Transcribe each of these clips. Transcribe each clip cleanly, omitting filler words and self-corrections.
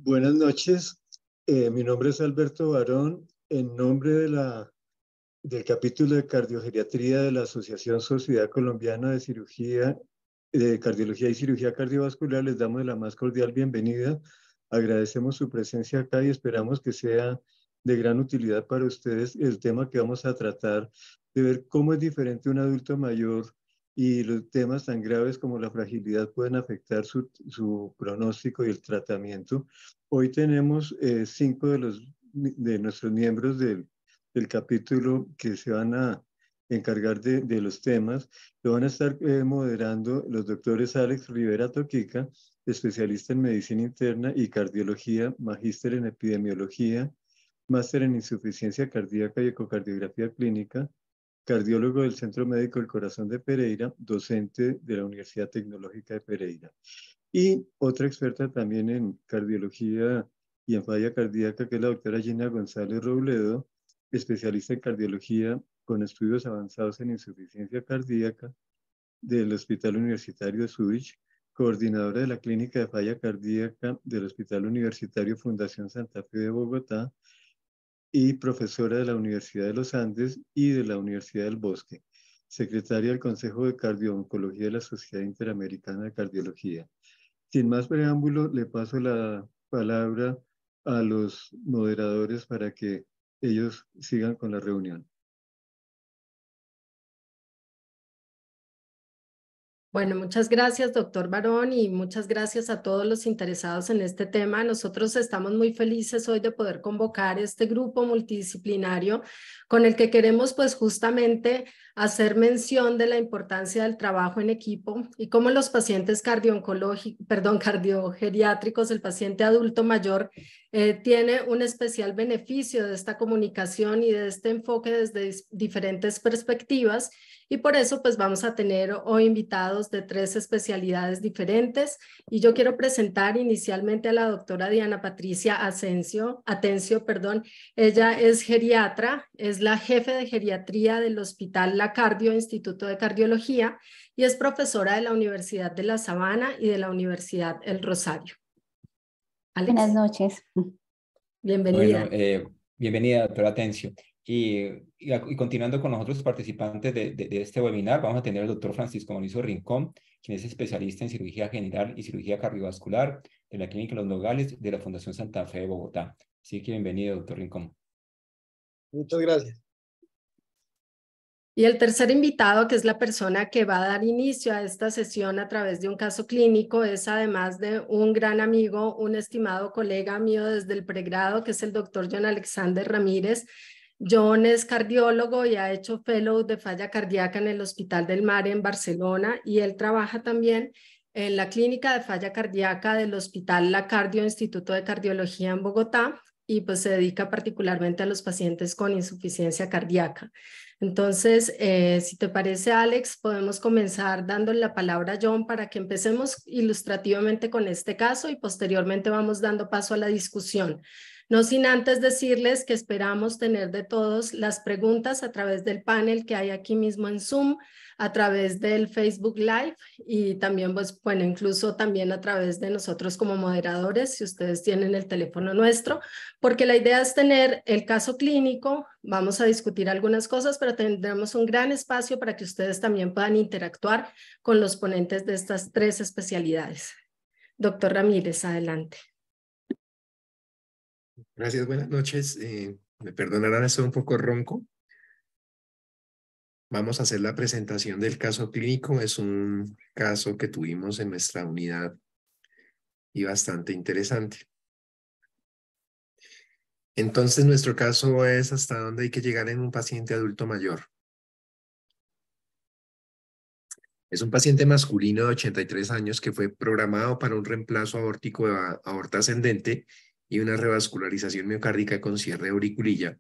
Buenas noches, mi nombre es Alberto Barón. En nombre del capítulo de cardiogeriatría de la Asociación Sociedad Colombiana de Cirugía, de Cardiología y Cirugía Cardiovascular, les damos la más cordial bienvenida. Agradecemos su presencia acá y esperamos que sea de gran utilidad para ustedes el tema que vamos a tratar, de ver cómo es diferente un adulto mayor y los temas tan graves como la fragilidad pueden afectar su pronóstico y el tratamiento. Hoy tenemos 5 de nuestros miembros del capítulo que se van a encargar de los temas. Lo van a estar moderando los doctores Alex Rivera Toquica, especialista en medicina interna y cardiología, magíster en epidemiología, máster en insuficiencia cardíaca y ecocardiografía clínica, cardiólogo del Centro Médico del Corazón de Pereira, docente de la Universidad Tecnológica de Pereira. Y otra experta también en cardiología y en falla cardíaca, que es la doctora Gina González Robledo, especialista en cardiología con estudios avanzados en insuficiencia cardíaca del Hospital Universitario de Zurich, coordinadora de la Clínica de Falla Cardíaca del Hospital Universitario Fundación Santa Fe de Bogotá y profesora de la Universidad de los Andes y de la Universidad del Bosque, secretaria del Consejo de Cardio-Oncología de la Sociedad Interamericana de Cardiología. Sin más preámbulo, le paso la palabra a los moderadores para que ellos sigan con la reunión. Bueno, muchas gracias, doctor Barón, y muchas gracias a todos los interesados en este tema. Nosotros estamos muy felices hoy de poder convocar este grupo multidisciplinario con el que queremos pues justamente hacer mención de la importancia del trabajo en equipo y cómo los pacientes cardiogeriátricos, el paciente adulto mayor, tiene un especial beneficio de esta comunicación y de este enfoque desde diferentes perspectivas. Y por eso pues vamos a tener hoy invitados de 3 especialidades diferentes y yo quiero presentar inicialmente a la doctora Diana Patricia Atencio. Ella es geriatra, es la jefe de geriatría del Hospital La Cardio, Instituto de Cardiología, y es profesora de la Universidad de La Sabana y de la Universidad El Rosario. Alex. Buenas noches. Bienvenida. Bueno, bienvenida, doctora Atencio. Y continuando con los otros participantes de este webinar, vamos a tener al doctor Francisco Mauricio Rincón, quien es especialista en cirugía general y cirugía cardiovascular de la Clínica Los Nogales de la Fundación Santa Fe de Bogotá. Así que bienvenido, doctor Rincón. Muchas gracias. Y el tercer invitado, que es la persona que va a dar inicio a esta sesión a través de un caso clínico, es además de un gran amigo, un estimado colega mío desde el pregrado, que es el doctor John Alexander Ramírez. John es cardiólogo y ha hecho fellow de falla cardíaca en el Hospital del Mar en Barcelona y él trabaja también en la clínica de falla cardíaca del Hospital La Cardio, Instituto de Cardiología en Bogotá, y pues se dedica particularmente a los pacientes con insuficiencia cardíaca. Entonces, si te parece, Alex, podemos comenzar dándole la palabra a John para que empecemos ilustrativamente con este caso y posteriormente vamos dando paso a la discusión. No sin antes decirles que esperamos tener de todos las preguntas a través del panel que hay aquí mismo en Zoom, a través del Facebook Live y también, pues, bueno, incluso también a través de nosotros como moderadores, si ustedes tienen el teléfono nuestro, porque la idea es tener el caso clínico, vamos a discutir algunas cosas, pero tendremos un gran espacio para que ustedes también puedan interactuar con los ponentes de estas 3 especialidades. Doctor Ramírez, adelante. Gracias, buenas noches. Me perdonarán, estoy un poco ronco. Vamos a hacer la presentación del caso clínico. Es un caso que tuvimos en nuestra unidad y bastante interesante. Entonces, nuestro caso es hasta dónde hay que llegar en un paciente adulto mayor. Es un paciente masculino de 83 años que fue programado para un reemplazo aórtico de aorta ascendente y una revascularización miocárdica con cierre de auriculilla.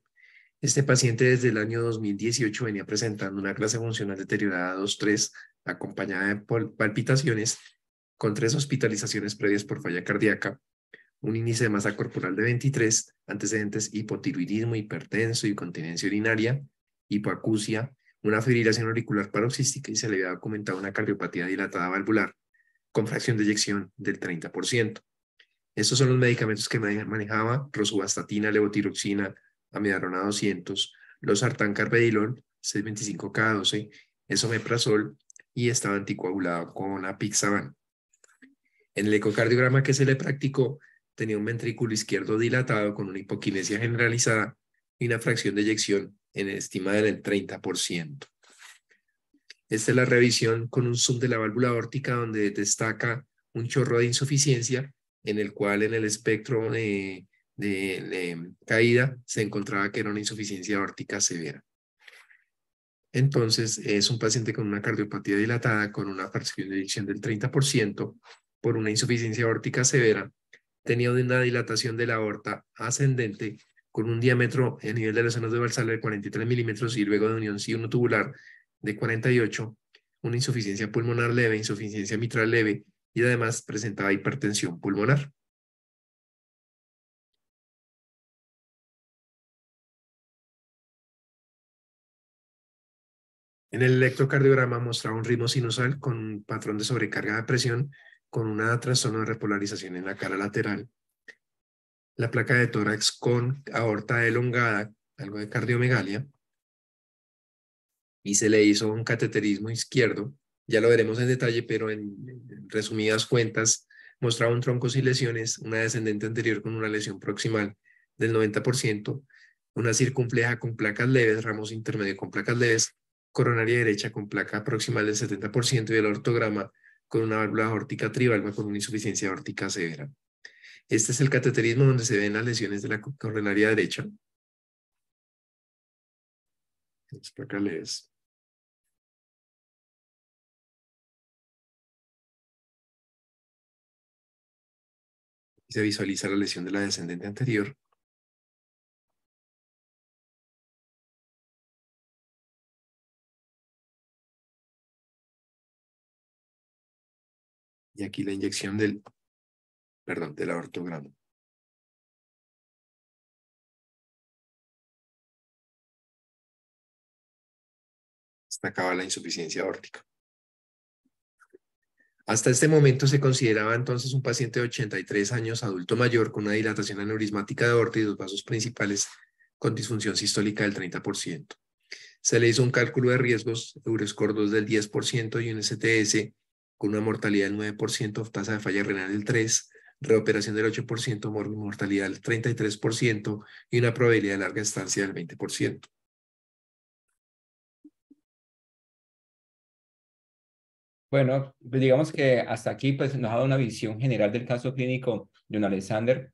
Este paciente desde el año 2018 venía presentando una clase funcional deteriorada 2-3, acompañada de palpitaciones, con 3 hospitalizaciones previas por falla cardíaca, un índice de masa corporal de 23, antecedentes hipotiroidismo, hipertenso, incontinencia urinaria, hipoacusia, una fibrilación auricular paroxística y se le había documentado una cardiopatía dilatada valvular con fracción de eyección del 30%. Estos son los medicamentos que manejaba: rosuvastatina, levotiroxina, amiodarona 200, losartán carvedilol, 625 cada 12, esomeprazol, y estaba anticoagulado con apixaban. En el ecocardiograma que se le practicó, tenía un ventrículo izquierdo dilatado con una hipoquinesia generalizada y una fracción de eyección estimada del 30%. Esta es la revisión con un zoom de la válvula aórtica, donde destaca un chorro de insuficiencia, en el cual en el espectro de caída se encontraba que era una insuficiencia aórtica severa. Entonces, es un paciente con una cardiopatía dilatada, con una fracción de eyección del 30%, por una insuficiencia aórtica severa. Tenía una dilatación de la aorta ascendente, con un diámetro a nivel de los senos de Valsalva de 43 milímetros y luego de unión tubular de 48, una insuficiencia pulmonar leve, insuficiencia mitral leve, y además presentaba hipertensión pulmonar. En el electrocardiograma mostraba un ritmo sinusal con un patrón de sobrecarga de presión, con una trastorno de repolarización en la cara lateral. La placa de tórax con aorta elongada, algo de cardiomegalia, y se le hizo un cateterismo izquierdo. Ya lo veremos en detalle, pero en resumidas cuentas, mostraba un tronco sin lesiones, una descendente anterior con una lesión proximal del 90%, una circunfleja con placas leves, ramos intermedio con placas leves, coronaria derecha con placa proximal del 70%, y el ortograma con una válvula aórtica trivalva con una insuficiencia aórtica severa. Este es el cateterismo donde se ven las lesiones de la coronaria derecha. Las placas leves. Y se visualiza la lesión de la descendente anterior. Y aquí la inyección del ortograma. Destacaba la insuficiencia aórtica. Hasta este momento se consideraba entonces un paciente de 83 años, adulto mayor, con una dilatación aneurismática de aorta y dos vasos principales con disfunción sistólica del 30%. Se le hizo un cálculo de riesgos, Euroscore 2 del 10% y un STS con una mortalidad del 9%, tasa de falla renal del 3%, reoperación del 8%, mortalidad del 33% y una probabilidad de larga estancia del 20%. Bueno, pues digamos que hasta aquí pues, nos ha dado una visión general del caso clínico de un Alexander,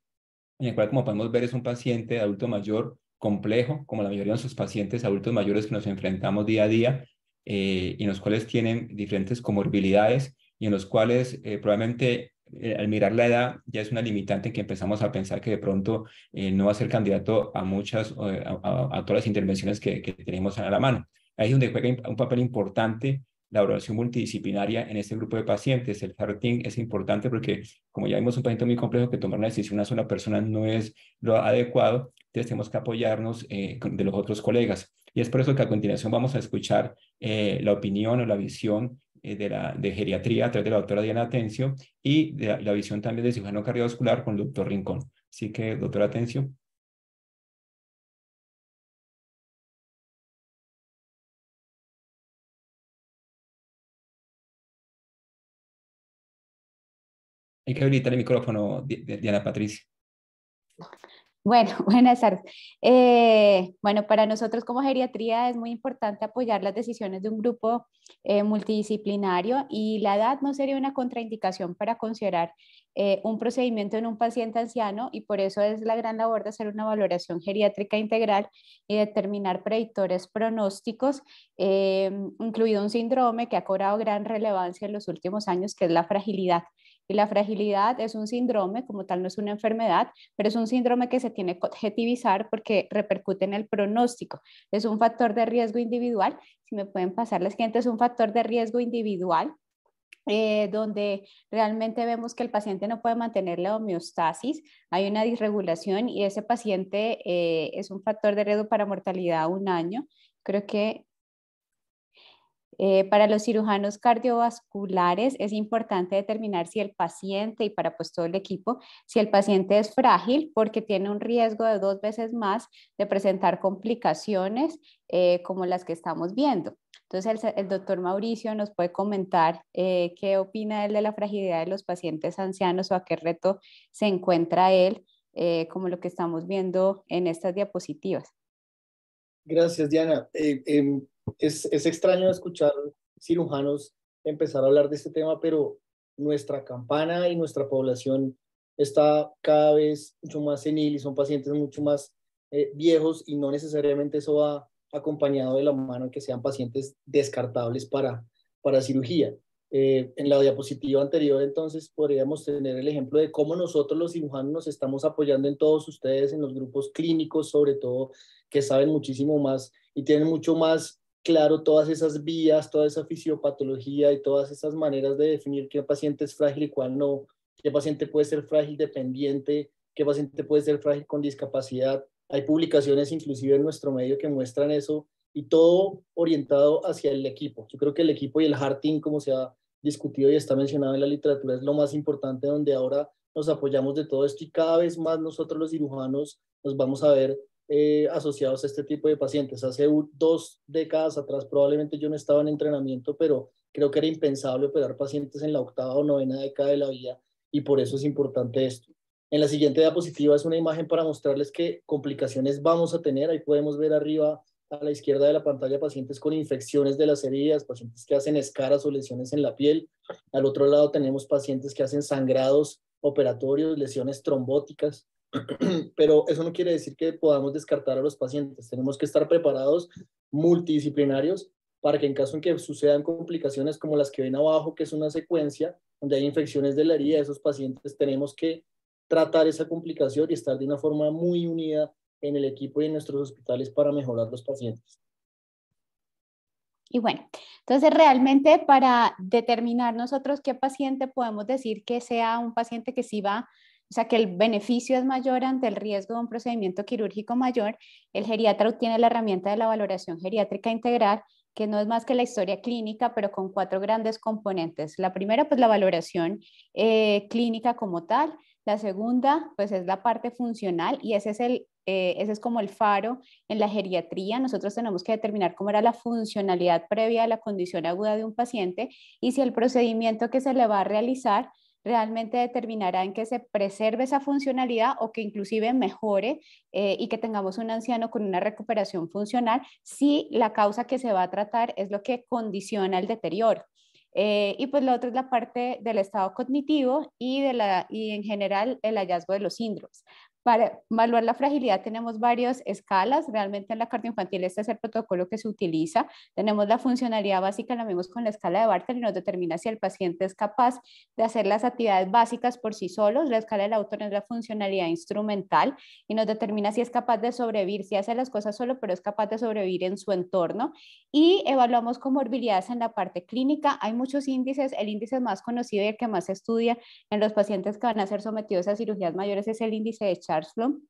en el cual, como podemos ver, es un paciente adulto mayor complejo, como la mayoría de sus pacientes adultos mayores que nos enfrentamos día a día, y en los cuales tienen diferentes comorbilidades y en los cuales probablemente al mirar la edad ya es una limitante en que empezamos a pensar que de pronto no va a ser candidato a a todas las intervenciones que tenemos a la mano. Ahí es donde juega un papel importante la evaluación multidisciplinaria en este grupo de pacientes. El charting es importante porque, como ya vimos, un paciente muy complejo, que tomar una decisión una sola persona no es lo adecuado, entonces tenemos que apoyarnos de los otros colegas. Y es por eso que a continuación vamos a escuchar la opinión o la visión de geriatría a través de la doctora Diana Atencio y de la visión también de cirujano cardiovascular con el doctor Rincón. Así que, doctora Atencio. Hay que habilitar el micrófono, Diana Patricia. Bueno, buenas tardes. Bueno, para nosotros como geriatría es muy importante apoyar las decisiones de un grupo multidisciplinario, y la edad no sería una contraindicación para considerar un procedimiento en un paciente anciano, y por eso es la gran labor de hacer una valoración geriátrica integral y determinar predictores pronósticos, incluido un síndrome que ha cobrado gran relevancia en los últimos años, que es la fragilidad. Y la fragilidad es un síndrome, como tal no es una enfermedad, pero es un síndrome que se tiene que objetivizar porque repercute en el pronóstico. Es un factor de riesgo individual. Si me pueden pasar la siguiente, es un factor de riesgo individual, donde realmente vemos que el paciente no puede mantener la homeostasis, hay una disregulación, y ese paciente es un factor de riesgo para mortalidad a 1 año. Creo que Para los cirujanos cardiovasculares es importante determinar si el paciente, y para pues todo el equipo, si el paciente es frágil porque tiene un riesgo de 2 veces más de presentar complicaciones como las que estamos viendo. Entonces el doctor Mauricio nos puede comentar qué opina él de la fragilidad de los pacientes ancianos o a qué reto se encuentra él, como lo que estamos viendo en estas diapositivas. Gracias, Diana. Es extraño escuchar cirujanos empezar a hablar de este tema, pero nuestra campana y nuestra población está cada vez mucho más senil y son pacientes mucho más viejos, y no necesariamente eso va acompañado de la mano que sean pacientes descartables para cirugía. En la diapositiva anterior, entonces, podríamos tener el ejemplo de cómo nosotros los cirujanos nos estamos apoyando en todos ustedes, en los grupos clínicos, sobre todo, que saben muchísimo más y tienen mucho más claro todas esas vías, toda esa fisiopatología y todas esas maneras de definir qué paciente es frágil y cuál no, qué paciente puede ser frágil dependiente, qué paciente puede ser frágil con discapacidad. Hay publicaciones inclusive en nuestro medio que muestran eso, y todo orientado hacia el equipo. Yo creo que el equipo y el heart team, como se ha discutido y está mencionado en la literatura, es lo más importante, donde ahora nos apoyamos de todo esto, y cada vez más nosotros los cirujanos nos vamos a ver asociados a este tipo de pacientes. Hace 2 décadas atrás probablemente yo no estaba en entrenamiento, pero creo que era impensable operar pacientes en la 8ª o 9ª década de la vida, y por eso es importante esto. En la siguiente diapositiva es una imagen para mostrarles qué complicaciones vamos a tener. Ahí podemos ver arriba a la izquierda de la pantalla pacientes con infecciones de las heridas, pacientes que hacen escaras o lesiones en la piel. Al otro lado tenemos pacientes que hacen sangrados operatorios, lesiones trombóticas. Pero eso no quiere decir que podamos descartar a los pacientes. Tenemos que estar preparados, multidisciplinarios, para que en caso en que sucedan complicaciones como las que ven abajo, que es una secuencia donde hay infecciones de la herida de esos pacientes, tenemos que tratar esa complicación y estar de una forma muy unida en el equipo y en nuestros hospitales para mejorar los pacientes. Y bueno, entonces realmente para determinar nosotros qué paciente podemos decir que sea un paciente que sí va, o sea, que el beneficio es mayor ante el riesgo de un procedimiento quirúrgico mayor, el geriatra obtiene la herramienta de la valoración geriátrica integral, que no es más que la historia clínica, pero con 4 grandes componentes. La primera, pues la valoración clínica como tal. La segunda, pues es la parte funcional, y ese es como el faro en la geriatría. Nosotros tenemos que determinar cómo era la funcionalidad previa a la condición aguda de un paciente, y si el procedimiento que se le va a realizar realmente determinará en que se preserve esa funcionalidad o que inclusive mejore y que tengamos un anciano con una recuperación funcional, si la causa que se va a tratar es lo que condiciona el deterioro. Y pues lo otro es la parte del estado cognitivo y en general el hallazgo de los síndromes. Para evaluar la fragilidad tenemos varias escalas. Realmente en la cardioinfantil este es el protocolo que se utiliza. Tenemos la funcionalidad básica, la vemos con la escala de Bartel, y nos determina si el paciente es capaz de hacer las actividades básicas por sí solos. La escala de Lawton es la funcionalidad instrumental y nos determina si es capaz de sobrevivir, si hace las cosas solo, pero es capaz de sobrevivir en su entorno. Y evaluamos comorbilidades en la parte clínica. Hay muchos índices. El índice más conocido y el que más se estudia en los pacientes que van a ser sometidos a cirugías mayores es el índice de Charles-Blum,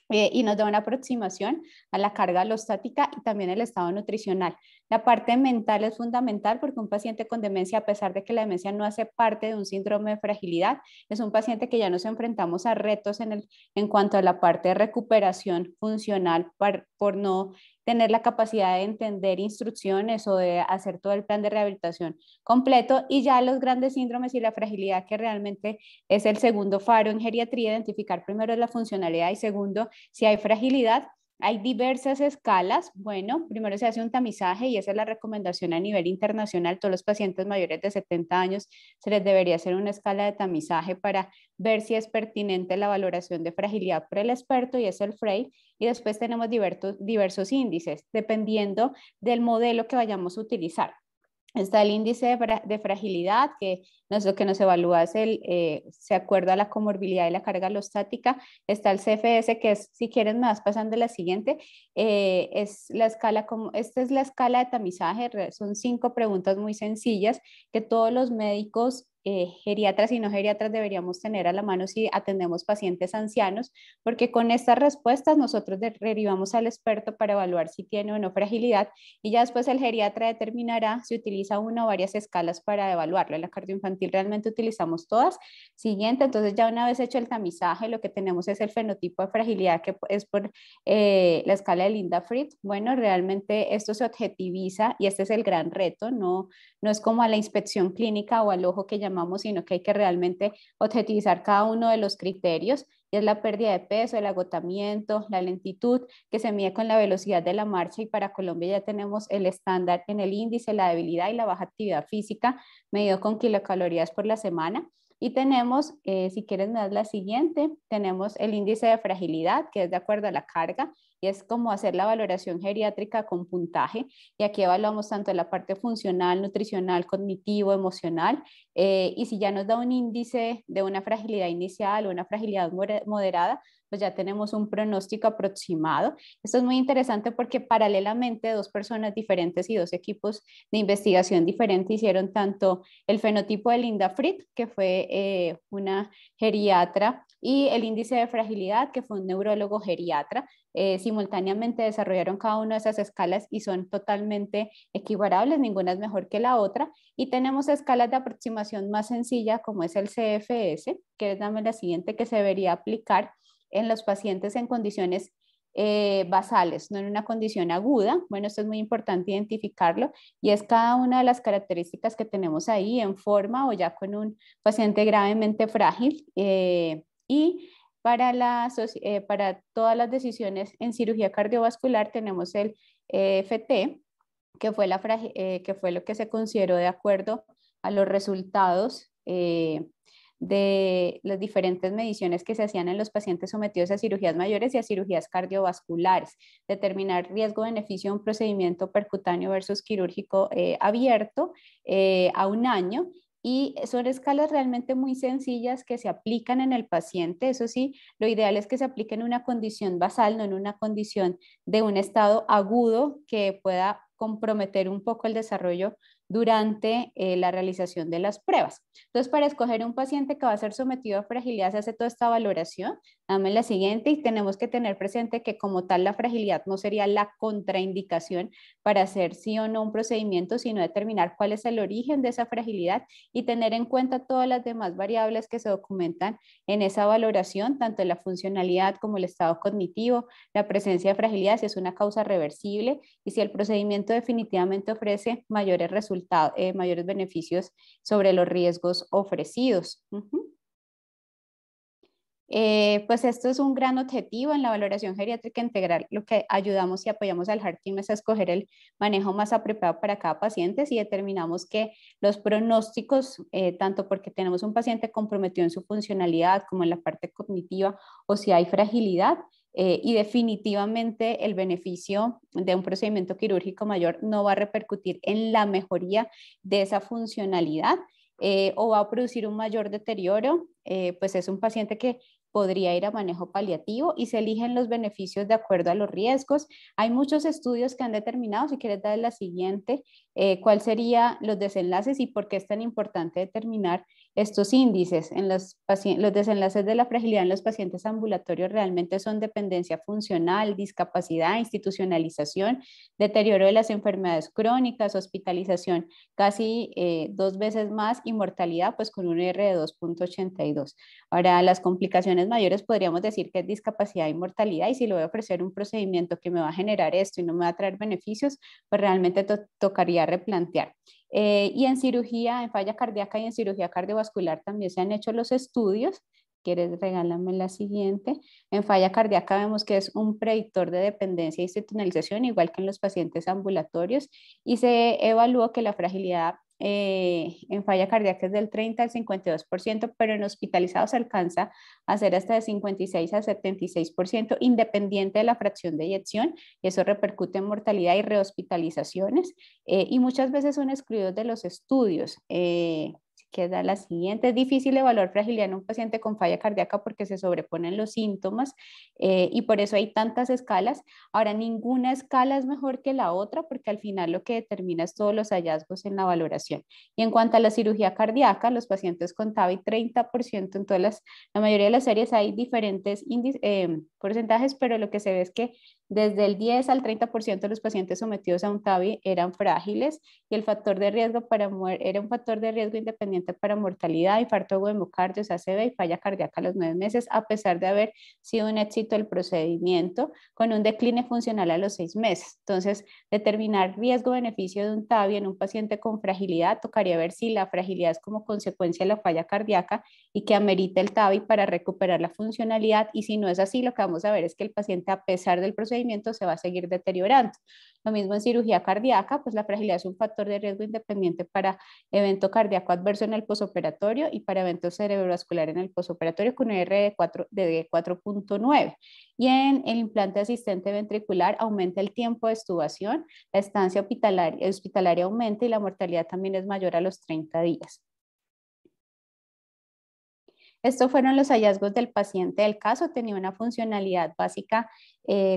y nos da una aproximación a la carga alostática y también el estado nutricional. La parte mental es fundamental, porque un paciente con demencia, a pesar de que la demencia no hace parte de un síndrome de fragilidad, es un paciente que ya nos enfrentamos a retos en cuanto a la parte de recuperación funcional por no tener la capacidad de entender instrucciones o de hacer todo el plan de rehabilitación completo. Y ya los grandes síndromes y la fragilidad, que realmente es el segundo faro en geriatría, identificar primero la funcionalidad y segundo, si hay fragilidad. Hay diversas escalas. Bueno, primero se hace un tamizaje, y esa es la recomendación a nivel internacional. Todos los pacientes mayores de 70 años se les debería hacer una escala de tamizaje para ver si es pertinente la valoración de fragilidad por el experto, y es el Frail. Y después tenemos diversos índices, dependiendo del modelo que vayamos a utilizar. Está el índice de fragilidad, que lo que nos evalúa es se acuerda a la comorbilidad y la carga alostática. Está el CFS, que es, si quieren más, pasan de la siguiente, es la escala, esta es la escala de tamizaje. Son 5 preguntas muy sencillas que todos los médicos geriatras y no geriatras deberíamos tener a la mano si atendemos pacientes ancianos, porque con estas respuestas nosotros derivamos al experto para evaluar si tiene o no fragilidad y ya después el geriatra determinará si utiliza una o varias escalas para evaluarlo. En la cardioinfantil realmente utilizamos todas. Siguiente, entonces ya una vez hecho el tamizaje, lo que tenemos es el fenotipo de fragilidad que es por la escala de Linda-Fritz. Bueno, realmente esto se objetiviza y este es el gran reto, no es como a la inspección clínica o al ojo que llamamos, sino que hay que realmente objetivizar cada uno de los criterios, y es la pérdida de peso, el agotamiento, la lentitud, que se mide con la velocidad de la marcha, y para Colombia ya tenemos el estándar en el índice, la debilidad y la baja actividad física, medido con kilocalorías por la semana. Y tenemos, si quieres me das la siguiente, tenemos el índice de fragilidad, que es de acuerdo a la carga, y es como hacer la valoración geriátrica con puntaje, y aquí evaluamos tanto la parte funcional, nutricional, cognitivo, emocional, y si ya nos da un índice de una fragilidad inicial o una fragilidad moderada, pues ya tenemos un pronóstico aproximado. Esto es muy interesante porque paralelamente 2 personas diferentes y 2 equipos de investigación diferentes hicieron tanto el fenotipo de Linda Fritz, que fue una geriatra, y el índice de fragilidad, que fue un neurólogo geriatra. Simultáneamente desarrollaron cada una de esas escalas y son totalmente equiparables, ninguna es mejor que la otra. Y tenemos escalas de aproximación más sencilla, como es el CFS, que es la siguiente, que se debería aplicar en los pacientes en condiciones basales, no en una condición aguda. Bueno, esto es muy importante identificarlo, y es cada una de las características que tenemos ahí en forma o ya con un paciente gravemente frágil. Y para todas las decisiones en cirugía cardiovascular tenemos el FT, que fue lo que se consideró de acuerdo a los resultados de las diferentes mediciones que se hacían en los pacientes sometidos a cirugías mayores y a cirugías cardiovasculares, determinar riesgo-beneficio de un procedimiento percutáneo versus quirúrgico abierto a 1 año. Y son escalas realmente muy sencillas que se aplican en el paciente. Eso sí, lo ideal es que se aplique en una condición basal, no en una condición de un estado agudo que pueda comprometer un poco el desarrollo durante la realización de las pruebas. Entonces, para escoger un paciente que va a ser sometido a fragilidad, se hace toda esta valoración. Dame la siguiente, y tenemos que tener presente que como tal la fragilidad no sería la contraindicación para hacer sí o no un procedimiento, sino determinar cuál es el origen de esa fragilidad y tener en cuenta todas las demás variables que se documentan en esa valoración, tanto la funcionalidad como el estado cognitivo, la presencia de fragilidad, si es una causa reversible y si el procedimiento definitivamente ofrece mayores resultados, mayores beneficios sobre los riesgos ofrecidos. Pues esto es un gran objetivo en la valoración geriátrica integral. Lo que ayudamos y apoyamos al Heart Team es a escoger el manejo más apropiado para cada paciente. Si determinamos que los pronósticos, tanto porque tenemos un paciente comprometido en su funcionalidad como en la parte cognitiva, o si hay fragilidad, y definitivamente el beneficio de un procedimiento quirúrgico mayor no va a repercutir en la mejoría de esa funcionalidad, o va a producir un mayor deterioro, pues es un paciente que podría ir a manejo paliativo, y se eligen los beneficios de acuerdo a los riesgos. Hay muchos estudios que han determinado, si quieres dar la siguiente, cuál serían los desenlaces y por qué es tan importante determinar estos índices. Los desenlaces de la fragilidad en los pacientes ambulatorios realmente son dependencia funcional, discapacidad, institucionalización, deterioro de las enfermedades crónicas, hospitalización casi 2 veces más, y mortalidad pues con un R de 2.82. Ahora, las complicaciones mayores podríamos decir que es discapacidad y mortalidad, y si le voy a ofrecer un procedimiento que me va a generar esto y no me va a traer beneficios, pues realmente tocaría replantear. Y en cirugía, en falla cardíaca y en cirugía cardiovascular también se han hecho los estudios. ¿Quieres regalarme la siguiente? En falla cardíaca vemos que es un predictor de dependencia e institucionalización, igual que en los pacientes ambulatorios, y se evaluó que la fragilidad en falla cardíaca es del 30 al 52%, pero en hospitalizados alcanza a ser hasta de 56 al 76%, independiente de la fracción de eyección, y eso repercute en mortalidad y rehospitalizaciones, y muchas veces son excluidos de los estudios. Si que da la siguiente. Es difícil evaluar fragilidad en un paciente con falla cardíaca porque se sobreponen los síntomas y por eso hay tantas escalas. Ahora, ninguna escala es mejor que la otra porque al final lo que determina es todos los hallazgos en la valoración. Y en cuanto a la cirugía cardíaca, los pacientes con TAVI, 30% en todas la mayoría de las series hay diferentes porcentajes, pero lo que se ve es que desde el 10 al 30% de los pacientes sometidos a un TAVI eran frágiles y el factor de riesgo era un factor de riesgo independiente para mortalidad, infarto agudo de miocardio, ACV y falla cardíaca a los 9 meses, a pesar de haber sido un éxito el procedimiento con un decline funcional a los 6 meses. Entonces, determinar riesgo-beneficio de un TAVI en un paciente con fragilidad, tocaría ver si la fragilidad es como consecuencia de la falla cardíaca y que amerita el TAVI para recuperar la funcionalidad, y si no es así, lo que vamos a ver es que el paciente, a pesar del procedimiento, se va a seguir deteriorando. Lo mismo en cirugía cardíaca, pues la fragilidad es un factor de riesgo independiente para evento cardíaco adverso en el posoperatorio y para evento cerebrovascular en el posoperatorio con un R de 4.9. Y en el implante asistente ventricular aumenta el tiempo de extubación, la estancia hospitalaria aumenta y la mortalidad también es mayor a los 30 días. Estos fueron los hallazgos del paciente del caso. Tenía una funcionalidad básica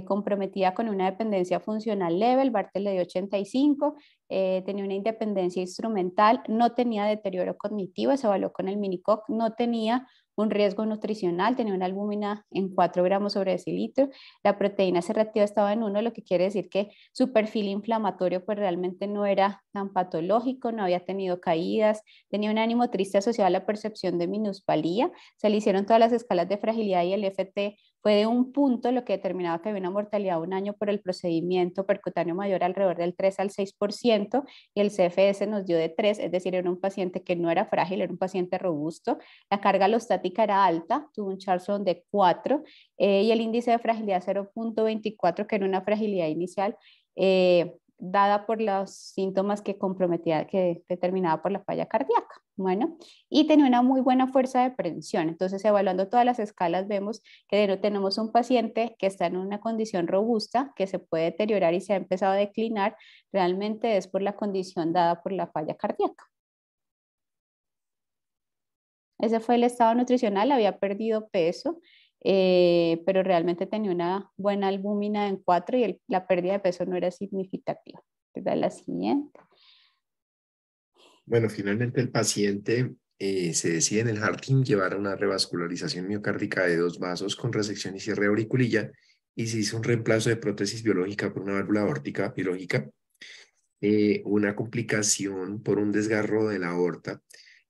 comprometida con una dependencia funcional leve, el Bartlett de 85, tenía una independencia instrumental, no tenía deterioro cognitivo, se evaluó con el Minicoc, no tenía un riesgo nutricional, tenía una albúmina en 4 gramos sobre decilitro, la proteína C reactiva estaba en 1, lo que quiere decir que su perfil inflamatorio pues realmente no era tan patológico, no había tenido caídas, tenía un ánimo triste asociado a la percepción de minusvalía, se le hicieron todas las escalas de fragilidad y el FT fue de 1 punto, lo que determinaba que había una mortalidad de 1 año por el procedimiento percutáneo mayor alrededor del 3 al 6%, y el CFS nos dio de 3, es decir, era un paciente que no era frágil, era un paciente robusto. La carga alostática era alta, tuvo un Charlson de 4 y el índice de fragilidad 0.24, que era una fragilidad inicial dada por los síntomas que comprometía, que determinaba por la falla cardíaca. Bueno, y tenía una muy buena fuerza de prevención. Entonces, evaluando todas las escalas, vemos que tenemos un paciente que está en una condición robusta, que se puede deteriorar y se ha empezado a declinar, realmente es por la condición dada por la falla cardíaca. Ese fue el estado nutricional, había perdido peso, pero realmente tenía una buena albúmina en 4 y la pérdida de peso no era significativa. La siguiente. Bueno, finalmente el paciente se decide en el heart team llevar a una revascularización miocárdica de 2 vasos con resección y cierre de auriculilla, y se hizo un reemplazo de prótesis biológica por una válvula aórtica biológica, una complicación por un desgarro de la aorta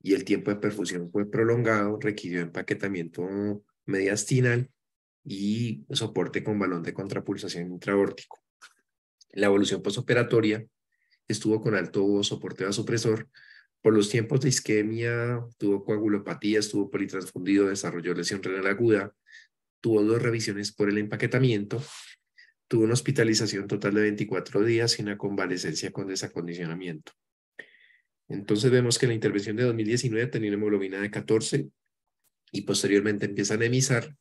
y el tiempo de perfusión fue prolongado, requirió empaquetamiento mediastinal y soporte con balón de contrapulsación intraaórtico. La evolución postoperatoria estuvo con alto soporte vasopresor. Por los tiempos de isquemia, tuvo coagulopatía, estuvo politransfundido, desarrolló lesión renal aguda, tuvo 2 revisiones por el empaquetamiento, tuvo una hospitalización total de 24 días y una convalecencia con desacondicionamiento. Entonces vemos que la intervención de 2019 tenía una hemoglobina de 14 y posteriormente empieza a anemizar.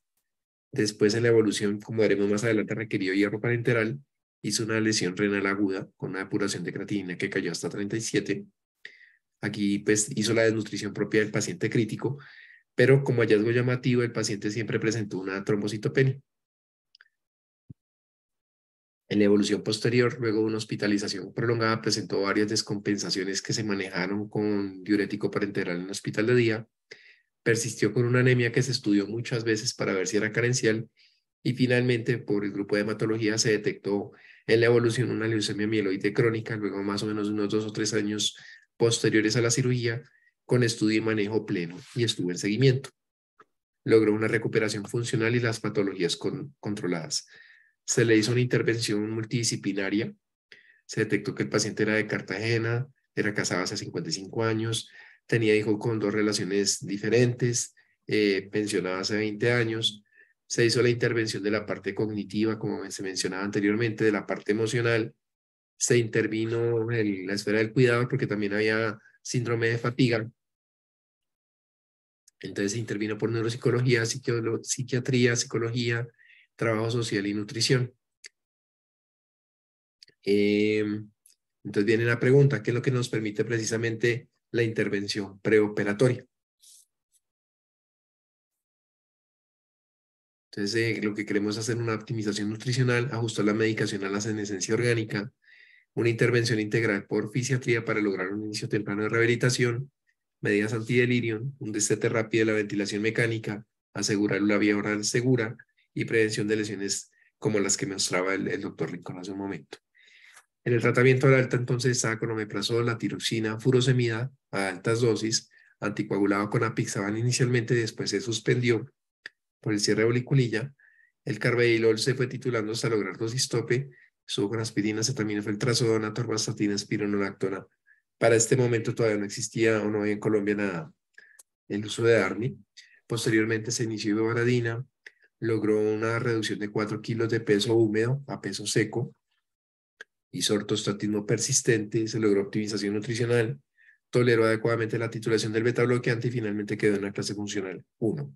Después en la evolución, como veremos más adelante, requirió hierro parenteral, hizo una lesión renal aguda con una depuración de creatinina que cayó hasta 37. Aquí pues hizo la desnutrición propia del paciente crítico, pero como hallazgo llamativo, el paciente siempre presentó una trombocitopenia. En la evolución posterior, luego de una hospitalización prolongada, presentó varias descompensaciones que se manejaron con diurético parenteral en el hospital de día, persistió con una anemia que se estudió muchas veces para ver si era carencial, y finalmente por el grupo de hematología se detectó en la evolución una leucemia mieloide crónica, luego más o menos unos 2 o 3 años posteriores a la cirugía, con estudio y manejo pleno, y estuvo en seguimiento. Logró una recuperación funcional y las patologías controladas. Se le hizo una intervención multidisciplinaria, se detectó que el paciente era de Cartagena, era casado hace 55 años, tenía hijos con 2 relaciones diferentes, pensionado hace 20 años, se hizo la intervención de la parte cognitiva, como se mencionaba anteriormente, de la parte emocional, se intervino en la esfera del cuidado porque también había síndrome de fatiga. Entonces se intervino por neuropsicología, psiquiatría, psicología, trabajo social y nutrición. Entonces viene la pregunta, ¿qué es lo que nos permite precisamente la intervención preoperatoria. Entonces, lo que queremos es hacer una optimización nutricional, ajustar la medicación a la senescencia orgánica, una intervención integral por fisiatría para lograr un inicio temprano de rehabilitación, medidas antidelirium, un destete rápido de la ventilación mecánica, asegurar una vía oral segura y prevención de lesiones como las que mostraba el doctor Rincón hace un momento. En el tratamiento de alta entonces estaba con omeprazol, la tiroxina, furosemida a altas dosis, anticoagulado con apixaban inicialmente, después se suspendió por el cierre de auriculilla. El carvedilol se fue titulando hasta lograr dosis tope, estuvo con aspirina, acetaminofén, trazodona, atorvastatina, espironolactona. Para este momento todavía no existía o no había en Colombia nada el uso de ARNI. Posteriormente se inició ibogaradina, logró una reducción de 4 kilos de peso húmedo a peso seco, hizo ortostatismo persistente, se logró optimización nutricional, toleró adecuadamente la titulación del beta bloqueante y finalmente quedó en la clase funcional 1.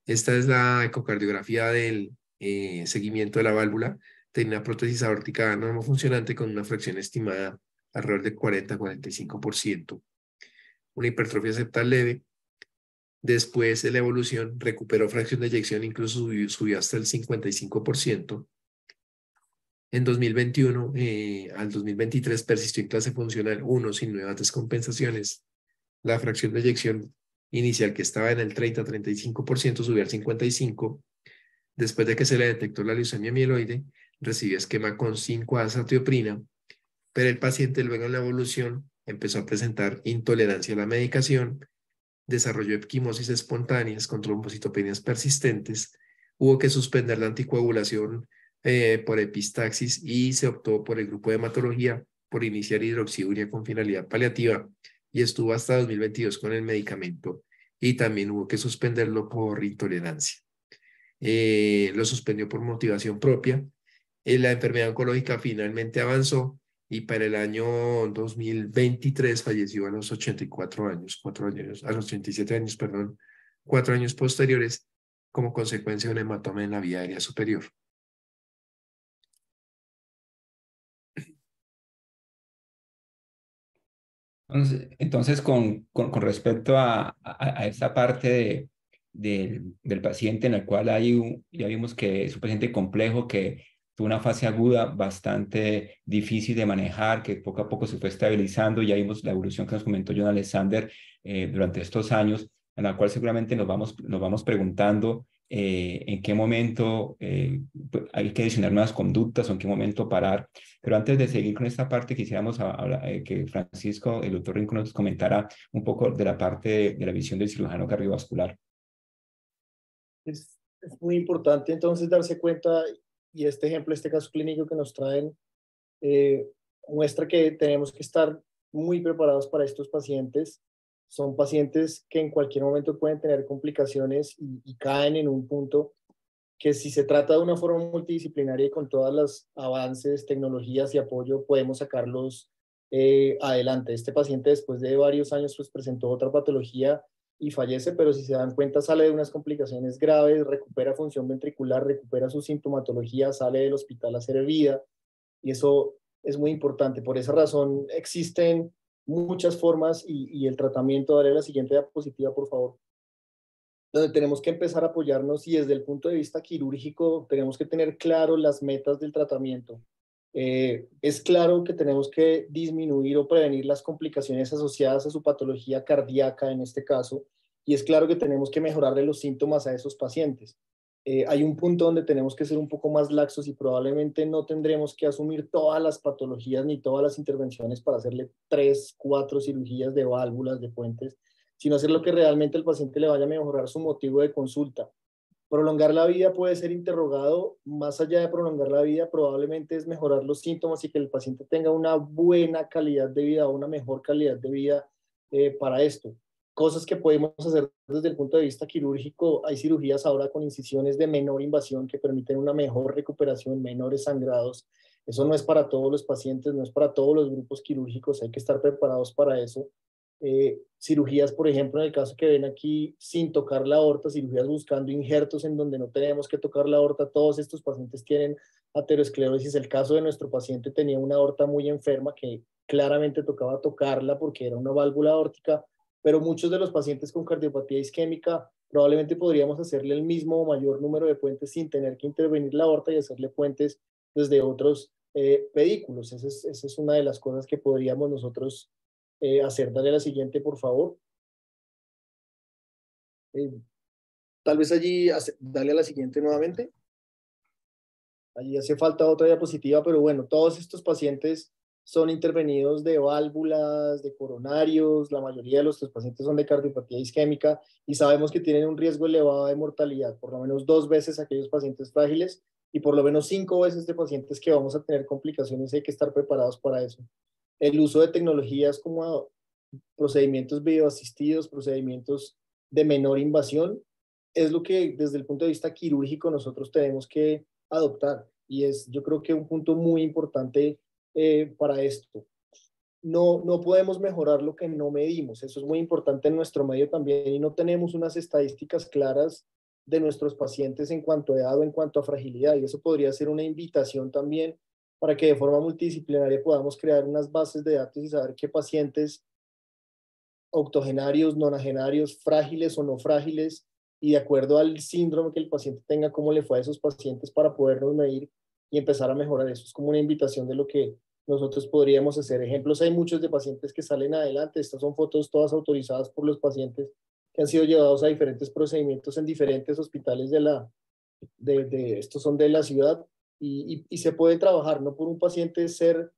Esta es la ecocardiografía del seguimiento de la válvula. Tenía una prótesis aórtica normofuncionante con una fracción estimada alrededor de 40-45%. Una hipertrofia septal leve. Después de la evolución recuperó fracción de eyección, incluso subió hasta el 55%. En 2021 al 2023 persistió en clase funcional 1 sin nuevas descompensaciones. La fracción de eyección inicial, que estaba en el 30-35%, subió al 55%. Después de que se le detectó la leucemia mieloide, recibió esquema con 5-azatioprina, pero el paciente luego en la evolución empezó a presentar intolerancia a la medicación, desarrolló equimosis espontáneas con trombocitopenias persistentes, hubo que suspender la anticoagulación por epistaxis y se optó por el grupo de hematología por iniciar hidroxiuria con finalidad paliativa y estuvo hasta 2022 con el medicamento y también hubo que suspenderlo por intolerancia. Lo suspendió por motivación propia. La enfermedad oncológica finalmente avanzó y para el año 2023 falleció a los 84 años, 4 años, a los 87 años, perdón, 4 años posteriores como consecuencia de un hematoma en la vía aérea superior. Entonces con respecto a esta parte del paciente en el cual ya vimos que es un paciente complejo que tuvo una fase aguda bastante difícil de manejar, que poco a poco se fue estabilizando, ya vimos la evolución que nos comentó John Alexander durante estos años, en la cual seguramente nos vamos preguntando en qué momento hay que diseñar nuevas conductas o en qué momento parar. Pero antes de seguir con esta parte, quisiéramos que Francisco, el doctor Rincón, nos comentara un poco de la parte de la visión del cirujano cardiovascular. Es muy importante entonces darse cuenta, y este ejemplo, este caso clínico que nos traen, muestra que tenemos que estar muy preparados para estos pacientes. Son pacientes que en cualquier momento pueden tener complicaciones y caen en un punto que si se trata de una forma multidisciplinaria y con todos los avances, tecnologías y apoyo, podemos sacarlos adelante. Este paciente después de varios años pues presentó otra patología y fallece, pero si se dan cuenta sale de unas complicaciones graves, recupera función ventricular, recupera su sintomatología, sale del hospital a hacer vida y eso es muy importante. Por esa razón existen muchas formas y el tratamiento, daré la siguiente diapositiva por favor, donde tenemos que empezar a apoyarnos y desde el punto de vista quirúrgico tenemos que tener claro las metas del tratamiento. Es claro que tenemos que disminuir o prevenir las complicaciones asociadas a su patología cardíaca en este caso, y es claro que tenemos que mejorarle los síntomas a esos pacientes. Hay un punto donde tenemos que ser un poco más laxos y probablemente no tendremos que asumir todas las patologías ni todas las intervenciones para hacerle 3, 4 cirugías de válvulas, de puentes, sino hacer lo que realmente el paciente le vaya a mejorar su motivo de consulta. Prolongar la vida puede ser interrogado, más allá de prolongar la vida, probablemente es mejorar los síntomas y que el paciente tenga una buena calidad de vida o una mejor calidad de vida para esto. Cosas que podemos hacer desde el punto de vista quirúrgico, hay cirugías ahora con incisiones de menor invasión que permiten una mejor recuperación, menores sangrados. Eso no es para todos los pacientes, no es para todos los grupos quirúrgicos, hay que estar preparados para eso. Cirugías, por ejemplo, en el caso que ven aquí, sin tocar la aorta, cirugías buscando injertos en donde no tenemos que tocar la aorta. Todos estos pacientes tienen aterosclerosis. El caso de nuestro paciente tenía una aorta muy enferma que claramente tocaba tocarla porque era una válvula aórtica, pero muchos de los pacientes con cardiopatía isquémica probablemente podríamos hacerle el mismo o mayor número de puentes sin tener que intervenir la aorta y hacerle puentes desde otros pedículos. Esa es una de las cosas que podríamos nosotros hacer. Dale a la siguiente, por favor. Tal vez allí, dale a la siguiente nuevamente. Allí hace falta otra diapositiva, pero bueno, todos estos pacientes son intervenidos de válvulas, de coronarios, la mayoría de los pacientes son de cardiopatía isquémica y sabemos que tienen un riesgo elevado de mortalidad, por lo menos 2 veces aquellos pacientes frágiles y por lo menos 5 veces de pacientes que vamos a tener complicaciones, hay que estar preparados para eso. El uso de tecnologías como procedimientos bioasistidos, procedimientos de menor invasión, es lo que desde el punto de vista quirúrgico nosotros tenemos que adoptar y es yo creo que un punto muy importante para esto. No podemos mejorar lo que no medimos, eso es muy importante en nuestro medio también y no tenemos unas estadísticas claras de nuestros pacientes en cuanto a edad o en cuanto a fragilidad y eso podría ser una invitación también para que de forma multidisciplinaria podamos crear unas bases de datos y saber qué pacientes octogenarios, nonagenarios, frágiles o no frágiles, y de acuerdo al síndrome que el paciente tenga, cómo le fue a esos pacientes para podernos medir y empezar a mejorar. Eso es como una invitación de lo que nosotros podríamos hacer. Ejemplos hay muchos de pacientes que salen adelante. Estas son fotos todas autorizadas por los pacientes que han sido llevados a diferentes procedimientos en diferentes hospitales estos son de la ciudad y se puede trabajar, no por un paciente ser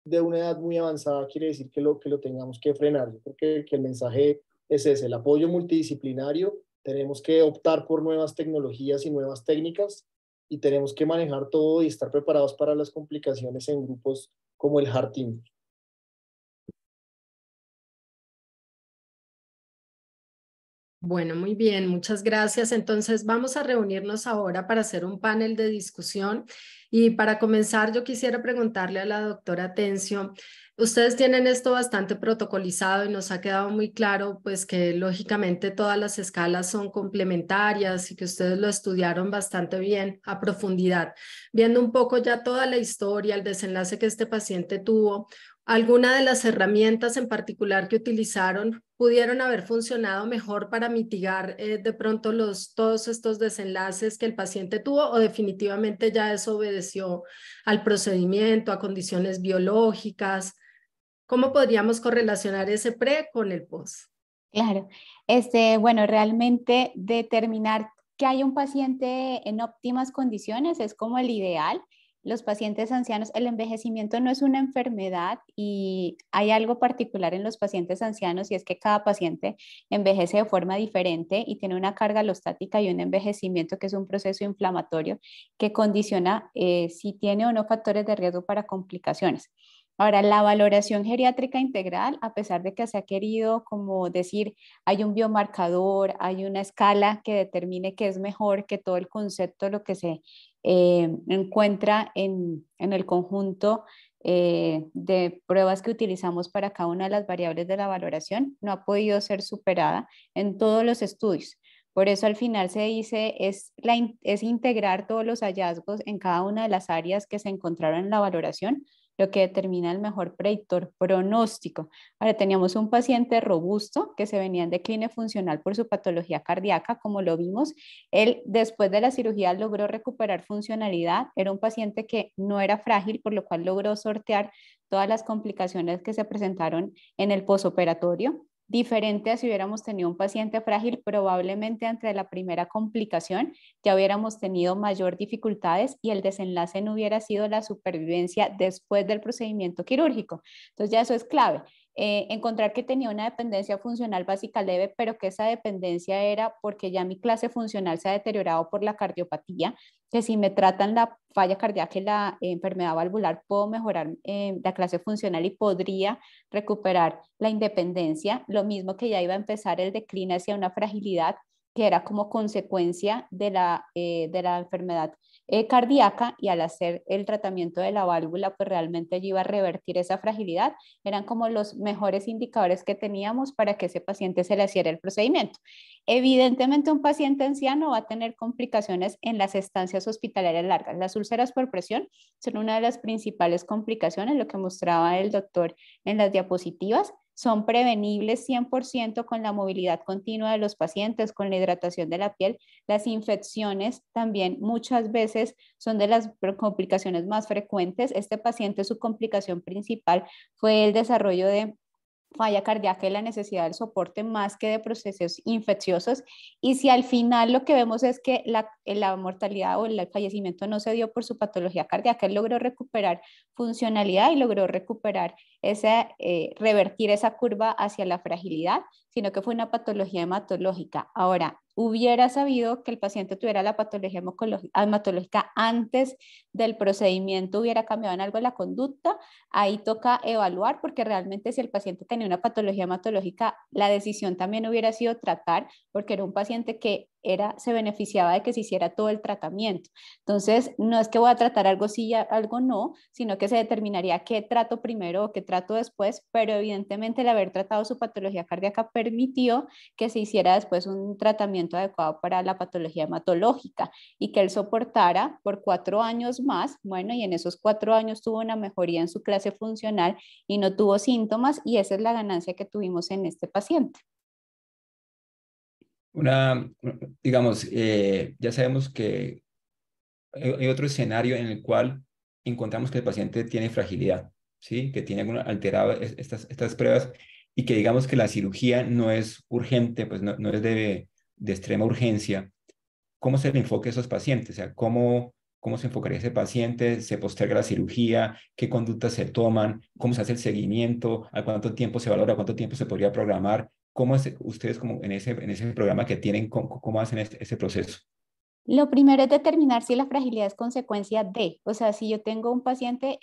de una edad muy avanzada quiere decir que lo tengamos que frenar. Yo creo que el mensaje es ese, el apoyo multidisciplinario. Tenemos que optar por nuevas tecnologías y nuevas técnicas y tenemos que manejar todo y estar preparados para las complicaciones en grupos como el Heart Team. Bueno, muy bien, muchas gracias. Entonces vamos a reunirnos ahora para hacer un panel de discusión y para comenzar yo quisiera preguntarle a la doctora Atencio, ustedes tienen esto bastante protocolizado y nos ha quedado muy claro pues que lógicamente todas las escalas son complementarias y que ustedes lo estudiaron bastante bien a profundidad. Viendo un poco ya toda la historia, el desenlace que este paciente tuvo, ¿alguna de las herramientas en particular que utilizaron pudieron haber funcionado mejor para mitigar de pronto todos estos desenlaces que el paciente tuvo o definitivamente ya eso obedeció al procedimiento, a condiciones biológicas? ¿Cómo podríamos correlacionar ese pre con el post? Claro, bueno, realmente determinar que hay un paciente en óptimas condiciones es como el ideal. Los pacientes ancianos, el envejecimiento no es una enfermedad y hay algo particular en los pacientes ancianos y es que cada paciente envejece de forma diferente y tiene una carga alostática y un envejecimiento que es un proceso inflamatorio que condiciona si tiene o no factores de riesgo para complicaciones. Ahora, la valoración geriátrica integral, a pesar de que se ha querido como decir, hay un biomarcador, hay una escala que determine qué es mejor que todo el concepto, lo que se encuentra en el conjunto de pruebas que utilizamos para cada una de las variables de la valoración, no ha podido ser superada en todos los estudios. Por eso al final se dice es integrar todos los hallazgos en cada una de las áreas que se encontraron en la valoración, lo que determina el mejor predictor pronóstico. Ahora teníamos un paciente robusto que se venía en decline funcional por su patología cardíaca, como lo vimos. Él después de la cirugía logró recuperar funcionalidad. Era un paciente que no era frágil, por lo cual logró sortear todas las complicaciones que se presentaron en el posoperatorio. Diferente a si hubiéramos tenido un paciente frágil, probablemente entre la primera complicación ya hubiéramos tenido mayor dificultades y el desenlace no hubiera sido la supervivencia después del procedimiento quirúrgico. Entonces ya eso es clave. Encontrar que tenía una dependencia funcional básica leve, pero que esa dependencia era porque ya mi clase funcional se ha deteriorado por la cardiopatía, que si me tratan la falla cardíaca y la enfermedad valvular, puedo mejorar la clase funcional y podría recuperar la independencia, lo mismo que ya iba a empezar el decline hacia una fragilidad que era como consecuencia de la enfermedad cardíaca, y al hacer el tratamiento de la válvula, pues realmente allí iba a revertir esa fragilidad. Eran como los mejores indicadores que teníamos para que ese paciente se le hiciera el procedimiento. Evidentemente, un paciente anciano va a tener complicaciones en las estancias hospitalarias largas. Las úlceras por presión son una de las principales complicaciones, lo que mostraba el doctor en las diapositivas. Son prevenibles 100% con la movilidad continua de los pacientes, con la hidratación de la piel. Las infecciones también muchas veces son de las complicaciones más frecuentes. Este paciente, su complicación principal fue el desarrollo de falla cardíaca y la necesidad del soporte más que de procesos infecciosos. Y si al final lo que vemos es que la mortalidad o el fallecimiento no se dio por su patología cardíaca, él logró recuperar funcionalidad y logró recuperar revertir esa curva hacia la fragilidad, sino que fue una patología hematológica. Ahora, hubiera sabido que el paciente tuviera la patología hematológica antes del procedimiento, hubiera cambiado en algo la conducta. Ahí toca evaluar, porque realmente si el paciente tenía una patología hematológica, la decisión también hubiera sido tratar, porque era un paciente que se beneficiaba de que se hiciera todo el tratamiento. Entonces, no es que voy a tratar algo sí y algo no, sino que se determinaría qué trato primero o qué trato después, pero evidentemente el haber tratado su patología cardíaca permitió que se hiciera después un tratamiento adecuado para la patología hematológica y que él soportara por 4 años más. Bueno, y en esos 4 años tuvo una mejoría en su clase funcional y no tuvo síntomas, y esa es la ganancia que tuvimos en este paciente. Digamos, ya sabemos que hay otro escenario en el cual encontramos que el paciente tiene fragilidad, ¿sí? Que tiene alguna alterada estas pruebas, y que digamos que la cirugía no es urgente, pues no es de extrema urgencia. ¿Cómo se le enfoca a esos pacientes? O sea, ¿cómo se enfocaría ese paciente? ¿Se posterga la cirugía? ¿Qué conductas se toman? ¿Cómo se hace el seguimiento? ¿A cuánto tiempo se valora? ¿A cuánto tiempo se podría programar? ¿Cómo es, ustedes como en ese programa que tienen, cómo hacen ese proceso? Lo primero es determinar si la fragilidad es consecuencia de, o sea, si yo tengo un paciente,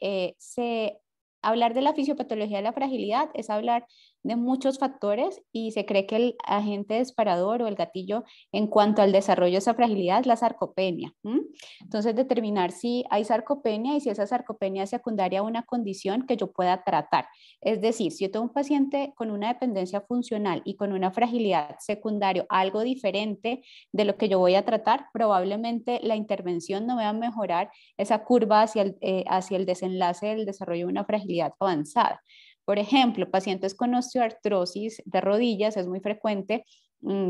hablar de la fisiopatología de la fragilidad es hablar de muchos factores, y se cree que el agente disparador o el gatillo en cuanto al desarrollo de esa fragilidad es la sarcopenia. Entonces, determinar si hay sarcopenia y si esa sarcopenia es secundaria a una condición que yo pueda tratar. Es decir, si yo tengo un paciente con una dependencia funcional y con una fragilidad secundaria, algo diferente de lo que yo voy a tratar, probablemente la intervención no me va a mejorar esa curva hacia el desenlace del desarrollo de una fragilidad avanzada. Por ejemplo, pacientes con osteoartrosis de rodillas, es muy frecuente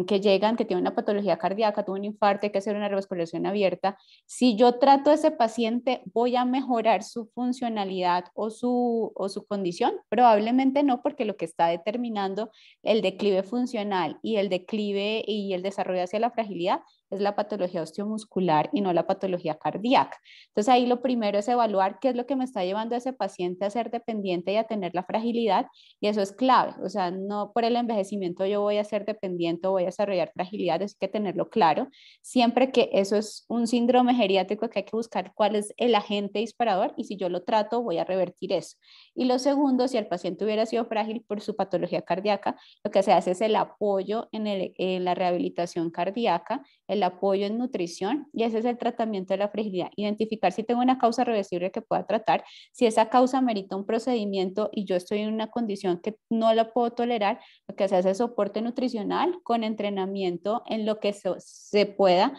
que llegan, que tienen una patología cardíaca, tuvo un infarto, hay que hacer una revascularización abierta. Si yo trato a ese paciente, ¿voy a mejorar su funcionalidad o su condición? Probablemente no, porque lo que está determinando el declive funcional y el declive y el desarrollo hacia la fragilidad es la patología osteomuscular y no la patología cardíaca. Entonces ahí lo primero es evaluar qué es lo que me está llevando a ese paciente a ser dependiente y a tener la fragilidad, y eso es clave. O sea, no por el envejecimiento yo voy a ser dependiente o voy a desarrollar fragilidad, es que tenerlo claro. Siempre que eso es un síndrome geriátrico, que hay que buscar cuál es el agente disparador, y si yo lo trato voy a revertir eso. Y lo segundo, si el paciente hubiera sido frágil por su patología cardíaca, lo que se hace es el apoyo en la rehabilitación cardíaca, el apoyo en nutrición, y ese es el tratamiento de la fragilidad. Identificar si tengo una causa reversible que pueda tratar, si esa causa merita un procedimiento y yo estoy en una condición que no la puedo tolerar, lo que se hace es soporte nutricional con entrenamiento en lo que se pueda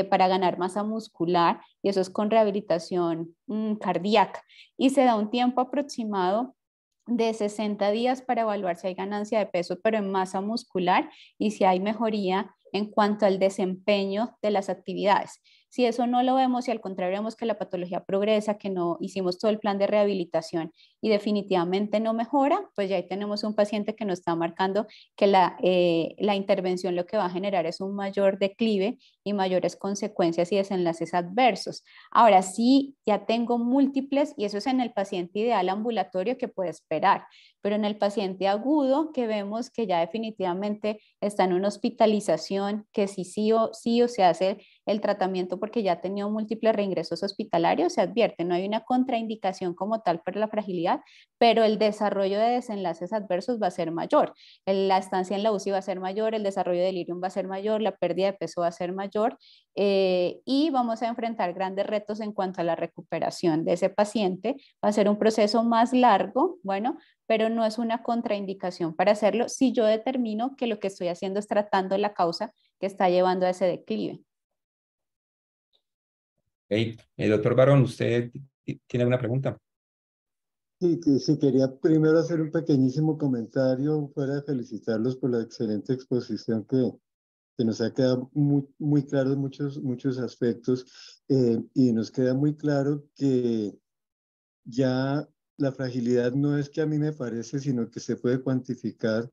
para ganar masa muscular, y eso es con rehabilitación cardíaca, y se da un tiempo aproximado de 60 días para evaluar si hay ganancia de peso, pero en masa muscular, y si hay mejoría en cuanto al desempeño de las actividades. Si eso no lo vemos y al contrario vemos que la patología progresa, que no hicimos todo el plan de rehabilitación y definitivamente no mejora, pues ya ahí tenemos un paciente que nos está marcando que la intervención lo que va a generar es un mayor declive y mayores consecuencias y desenlaces adversos. Ahora sí, ya tengo múltiples, y eso es en el paciente ideal ambulatorio que puede esperar, pero en el paciente agudo que vemos que ya definitivamente está en una hospitalización, que sí o se hace el tratamiento porque ya ha tenido múltiples reingresos hospitalarios, se advierte, no hay una contraindicación como tal para la fragilidad, pero el desarrollo de desenlaces adversos va a ser mayor. La estancia en la UCI va a ser mayor, el desarrollo de delirium va a ser mayor, la pérdida de peso va a ser mayor y vamos a enfrentar grandes retos en cuanto a la recuperación de ese paciente. Va a ser un proceso más largo, bueno, pero no es una contraindicación para hacerlo si yo determino que lo que estoy haciendo es tratando la causa que está llevando a ese declive. Okay. Doctor Barón, ¿usted tiene alguna pregunta? Sí, quería primero hacer un pequeñísimo comentario fuera de felicitarlos por la excelente exposición que nos ha quedado muy claro en muchos aspectos y nos queda muy claro que ya la fragilidad no es que a mí me parece, sino que se puede cuantificar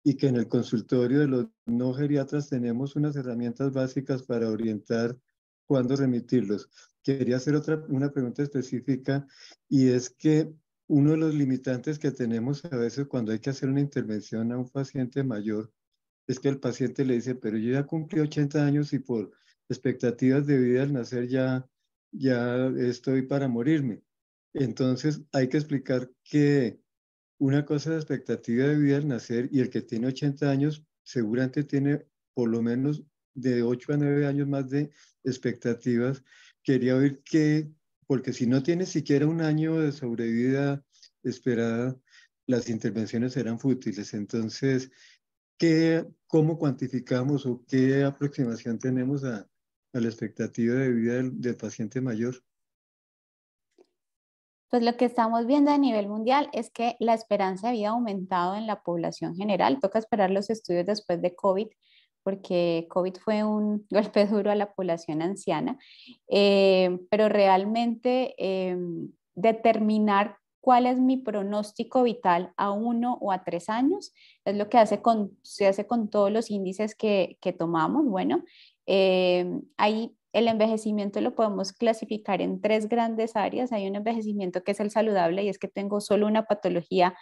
y que en el consultorio de los no geriatras tenemos unas herramientas básicas para orientar cuándo remitirlos. Quería hacer una pregunta específica y es que uno de los limitantes que tenemos a veces cuando hay que hacer una intervención a un paciente mayor es que el paciente le dice, pero yo ya cumplí 80 años y por expectativas de vida al nacer ya estoy para morirme. Entonces hay que explicar que una cosa es la expectativa de vida al nacer y el que tiene 80 años seguramente tiene por lo menos de 8 a 9 años más de expectativas. Quería oír que, porque si no tiene siquiera un año de sobrevida esperada, las intervenciones serán fútiles. Entonces, ¿cómo cuantificamos o qué aproximación tenemos a la expectativa de vida del paciente mayor? Pues lo que estamos viendo a nivel mundial es que la esperanza de vida ha aumentado en la población general. Toca esperar los estudios después de COVID, porque COVID fue un golpe duro a la población anciana, pero realmente determinar cuál es mi pronóstico vital a 1 o a 3 años es lo que se hace con todos los índices que tomamos. Bueno, hay el envejecimiento lo podemos clasificar en 3 grandes áreas. Hay un envejecimiento que es el saludable y es que tengo solo una patología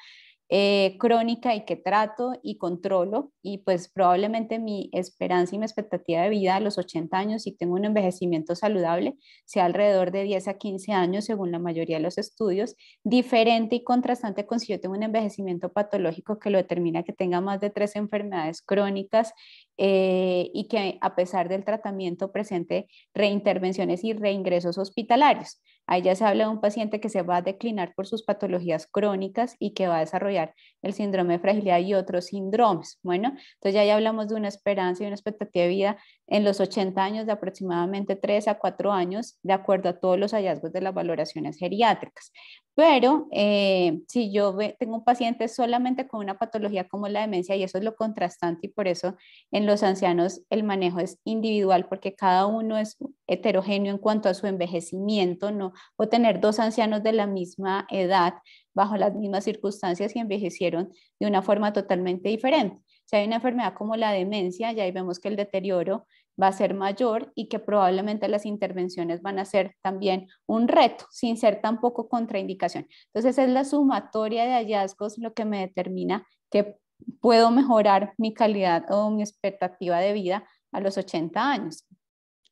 crónica y que trato y controlo y pues probablemente mi esperanza y mi expectativa de vida a los 80 años si tengo un envejecimiento saludable sea alrededor de 10 a 15 años según la mayoría de los estudios, diferente y contrastante con si yo tengo un envejecimiento patológico que lo determina que tenga más de 3 enfermedades crónicas y que a pesar del tratamiento presente reintervenciones y reingresos hospitalarios. Ahí ya se habla de un paciente que se va a declinar por sus patologías crónicas y que va a desarrollar el síndrome de fragilidad y otros síndromes. Bueno, entonces ya hablamos de una esperanza y una expectativa de vida en los 80 años de aproximadamente 3 a 4 años, de acuerdo a todos los hallazgos de las valoraciones geriátricas. Pero si yo tengo un paciente solamente con una patología como la demencia, y eso es lo contrastante y por eso en los ancianos el manejo es individual porque cada uno es heterogéneo en cuanto a su envejecimiento, no o tener 2 ancianos de la misma edad bajo las mismas circunstancias y envejecieron de una forma totalmente diferente. Si hay una enfermedad como la demencia, ya ahí vemos que el deterioro va a ser mayor y que probablemente las intervenciones van a ser también un reto, sin ser tampoco contraindicación. Entonces es la sumatoria de hallazgos lo que me determina que puedo mejorar mi calidad o mi expectativa de vida a los 80 años.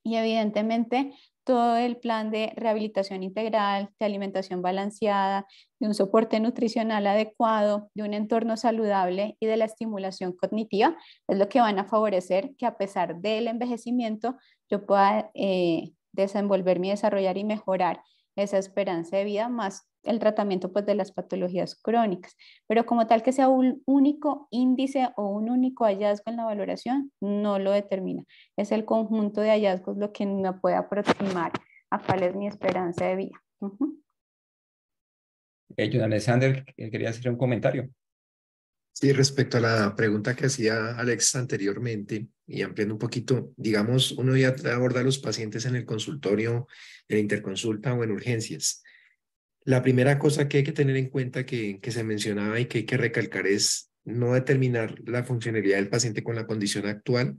Y evidentemente todo el plan de rehabilitación integral, de alimentación balanceada, de un soporte nutricional adecuado, de un entorno saludable y de la estimulación cognitiva es lo que van a favorecer que a pesar del envejecimiento yo pueda desenvolverme y desarrollar y mejorar esa esperanza de vida más el tratamiento pues, de las patologías crónicas. Pero como tal que sea un único índice o un único hallazgo en la valoración, no lo determina. Es el conjunto de hallazgos lo que me puede aproximar a cuál es mi esperanza de vida. John Alexander, quería hacer un comentario. Sí, respecto a la pregunta que hacía Alex anteriormente y ampliando un poquito, digamos, uno ya aborda a los pacientes en el consultorio, en la interconsulta o en urgencias. La primera cosa que hay que tener en cuenta que se mencionaba y que hay que recalcar es no determinar la funcionalidad del paciente con la condición actual,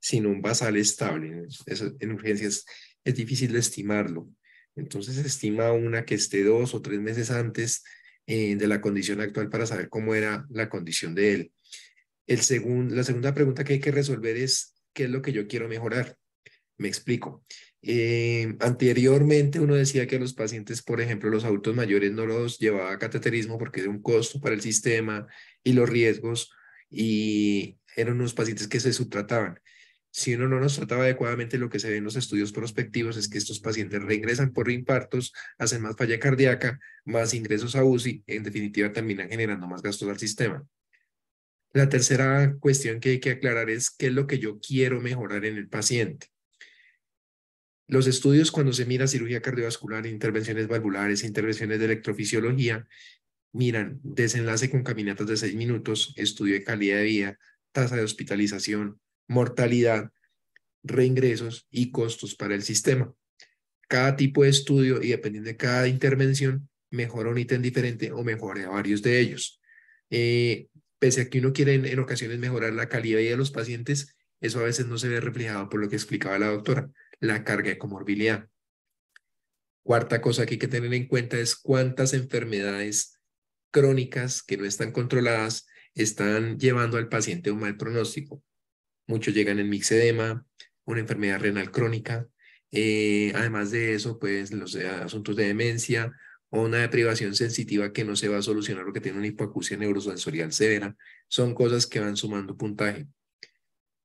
sino un basal estable. Eso, en urgencias es difícil de estimarlo. Entonces se estima una que esté 2 o 3 meses antes de la condición actual para saber cómo era la condición de él. La segunda pregunta que hay que resolver es ¿qué es lo que yo quiero mejorar? Me explico. Anteriormente uno decía que a los pacientes, por ejemplo, los adultos mayores no los llevaba a cateterismo porque era un costo para el sistema y los riesgos, y eran unos pacientes que se subtrataban. Si uno no los trataba adecuadamente, lo que se ve en los estudios prospectivos es que estos pacientes reingresan por infartos, hacen más falla cardíaca, más ingresos a UCI, en definitiva terminan generando más gastos al sistema. La tercera cuestión que hay que aclarar es qué es lo que yo quiero mejorar en el paciente. Los estudios cuando se mira cirugía cardiovascular, intervenciones valvulares, intervenciones de electrofisiología, miran desenlace con caminatas de 6 minutos, estudio de calidad de vida, tasa de hospitalización, mortalidad, reingresos y costos para el sistema. Cada tipo de estudio y dependiendo de cada intervención, mejora un ítem diferente o mejora varios de ellos. Pese a que uno quiere en ocasiones mejorar la calidad de vida de los pacientes, eso a veces no se ve reflejado por lo que explicaba la doctora, la carga de comorbilidad. Cuarta cosa que hay que tener en cuenta es cuántas enfermedades crónicas que no están controladas están llevando al paciente a un mal pronóstico. Muchos llegan en mixedema, una enfermedad renal crónica. Además de eso, pues los asuntos de demencia o una deprivación sensitiva que no se va a solucionar porque tiene una hipoacusia neurosensorial severa. Son cosas que van sumando puntaje.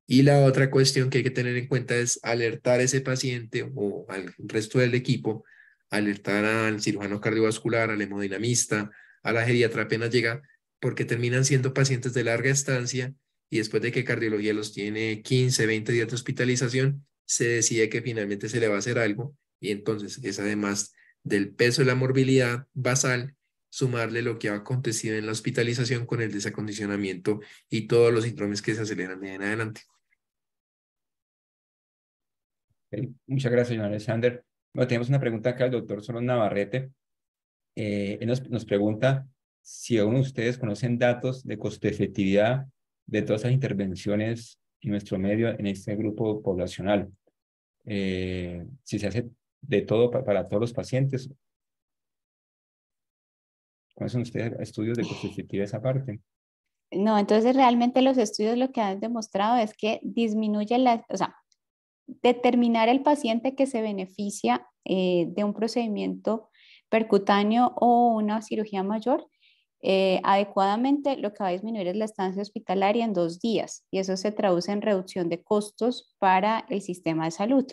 Y la otra cuestión que hay que tener en cuenta es alertar a ese paciente o al resto del equipo, alertar al cirujano cardiovascular, al hemodinamista, a la geriatra apenas llega, porque terminan siendo pacientes de larga estancia y después de que cardiología los tiene 15, 20 días de hospitalización, se decide que finalmente se le va a hacer algo y entonces es además del peso de la morbilidad basal, sumarle lo que ha acontecido en la hospitalización con el desacondicionamiento y todos los síndromes que se aceleran de ahí en adelante. Okay. Muchas gracias, señor Alexander. Bueno, tenemos una pregunta acá del doctor Solón Navarrete. Él nos pregunta si aún ustedes conocen datos de costo-efectividad de todas las intervenciones en nuestro medio en este grupo poblacional. Si se hace de todo para todos los pacientes. ¿Conocen ustedes estudios de costo-efectividad esa parte? No, entonces realmente los estudios lo que han demostrado es que disminuye o sea, determinar el paciente que se beneficia de un procedimiento percutáneo o una cirugía mayor, adecuadamente lo que va a disminuir es la estancia hospitalaria en 2 días y eso se traduce en reducción de costos para el sistema de salud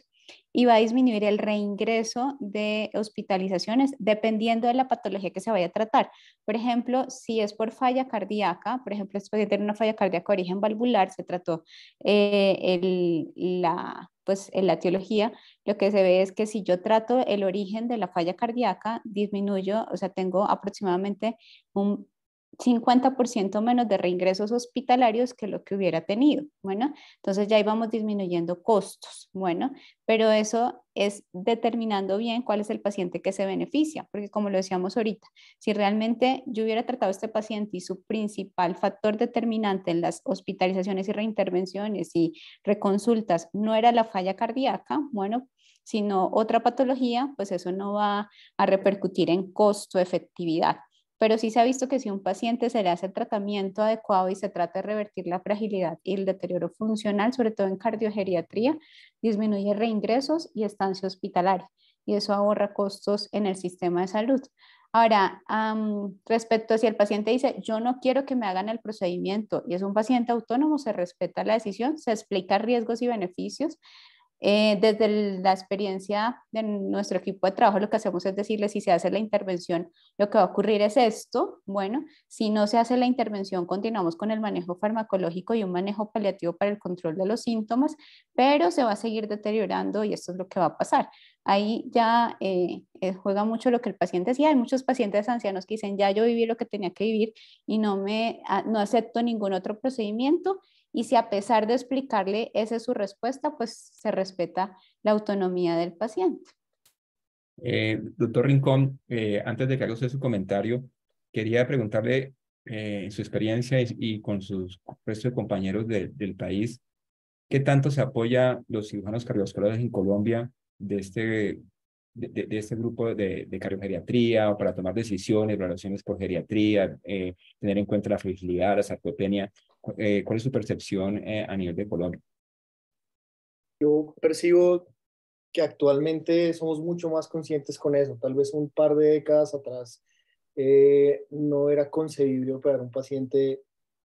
y va a disminuir el reingreso de hospitalizaciones dependiendo de la patología que se vaya a tratar. Por ejemplo, si es por falla cardíaca, por ejemplo, después de tener una falla cardíaca de origen valvular, se trató pues en la etiología, lo que se ve es que si yo trato el origen de la falla cardíaca, disminuyo, o sea, tengo aproximadamente un 50% menos de reingresos hospitalarios que lo que hubiera tenido. Bueno, entonces ya íbamos disminuyendo costos. Bueno, pero eso es determinando bien cuál es el paciente que se beneficia, porque como lo decíamos ahorita, si realmente yo hubiera tratado a este paciente y su principal factor determinante en las hospitalizaciones y reintervenciones y reconsultas no era la falla cardíaca, bueno, sino otra patología, pues eso no va a repercutir en costo-efectividad. Pero sí se ha visto que si un paciente se le hace el tratamiento adecuado y se trata de revertir la fragilidad y el deterioro funcional, sobre todo en cardiogeriatría, disminuye reingresos y estancia hospitalaria y eso ahorra costos en el sistema de salud. Ahora, respecto a si el paciente dice, yo no quiero que me hagan el procedimiento y es un paciente autónomo, se respeta la decisión, se explica riesgos y beneficios. Desde la experiencia de nuestro equipo de trabajo, lo que hacemos es decirle, si se hace la intervención, lo que va a ocurrir es esto. Bueno, si no se hace la intervención, continuamos con el manejo farmacológico y un manejo paliativo para el control de los síntomas, pero se va a seguir deteriorando y esto es lo que va a pasar. Ahí ya juega mucho lo que el paciente decía. Hay muchos pacientes ancianos que dicen, ya yo viví lo que tenía que vivir y no acepto ningún otro procedimiento. Y si a pesar de explicarle esa es su respuesta, pues se respeta la autonomía del paciente. Doctor Rincón, antes de que haga usted su comentario, quería preguntarle en su experiencia y con sus resto de compañeros del país, ¿qué tanto se apoya los cirujanos cardiovasculares en Colombia de este grupo de cardiogeriatría o para tomar decisiones, evaluaciones por geriatría, tener en cuenta la fragilidad, la sarcopenia? ¿Cuál es su percepción a nivel de Colombia? Yo percibo que actualmente somos mucho más conscientes con eso. Tal vez un par de décadas atrás no era concebible operar a un paciente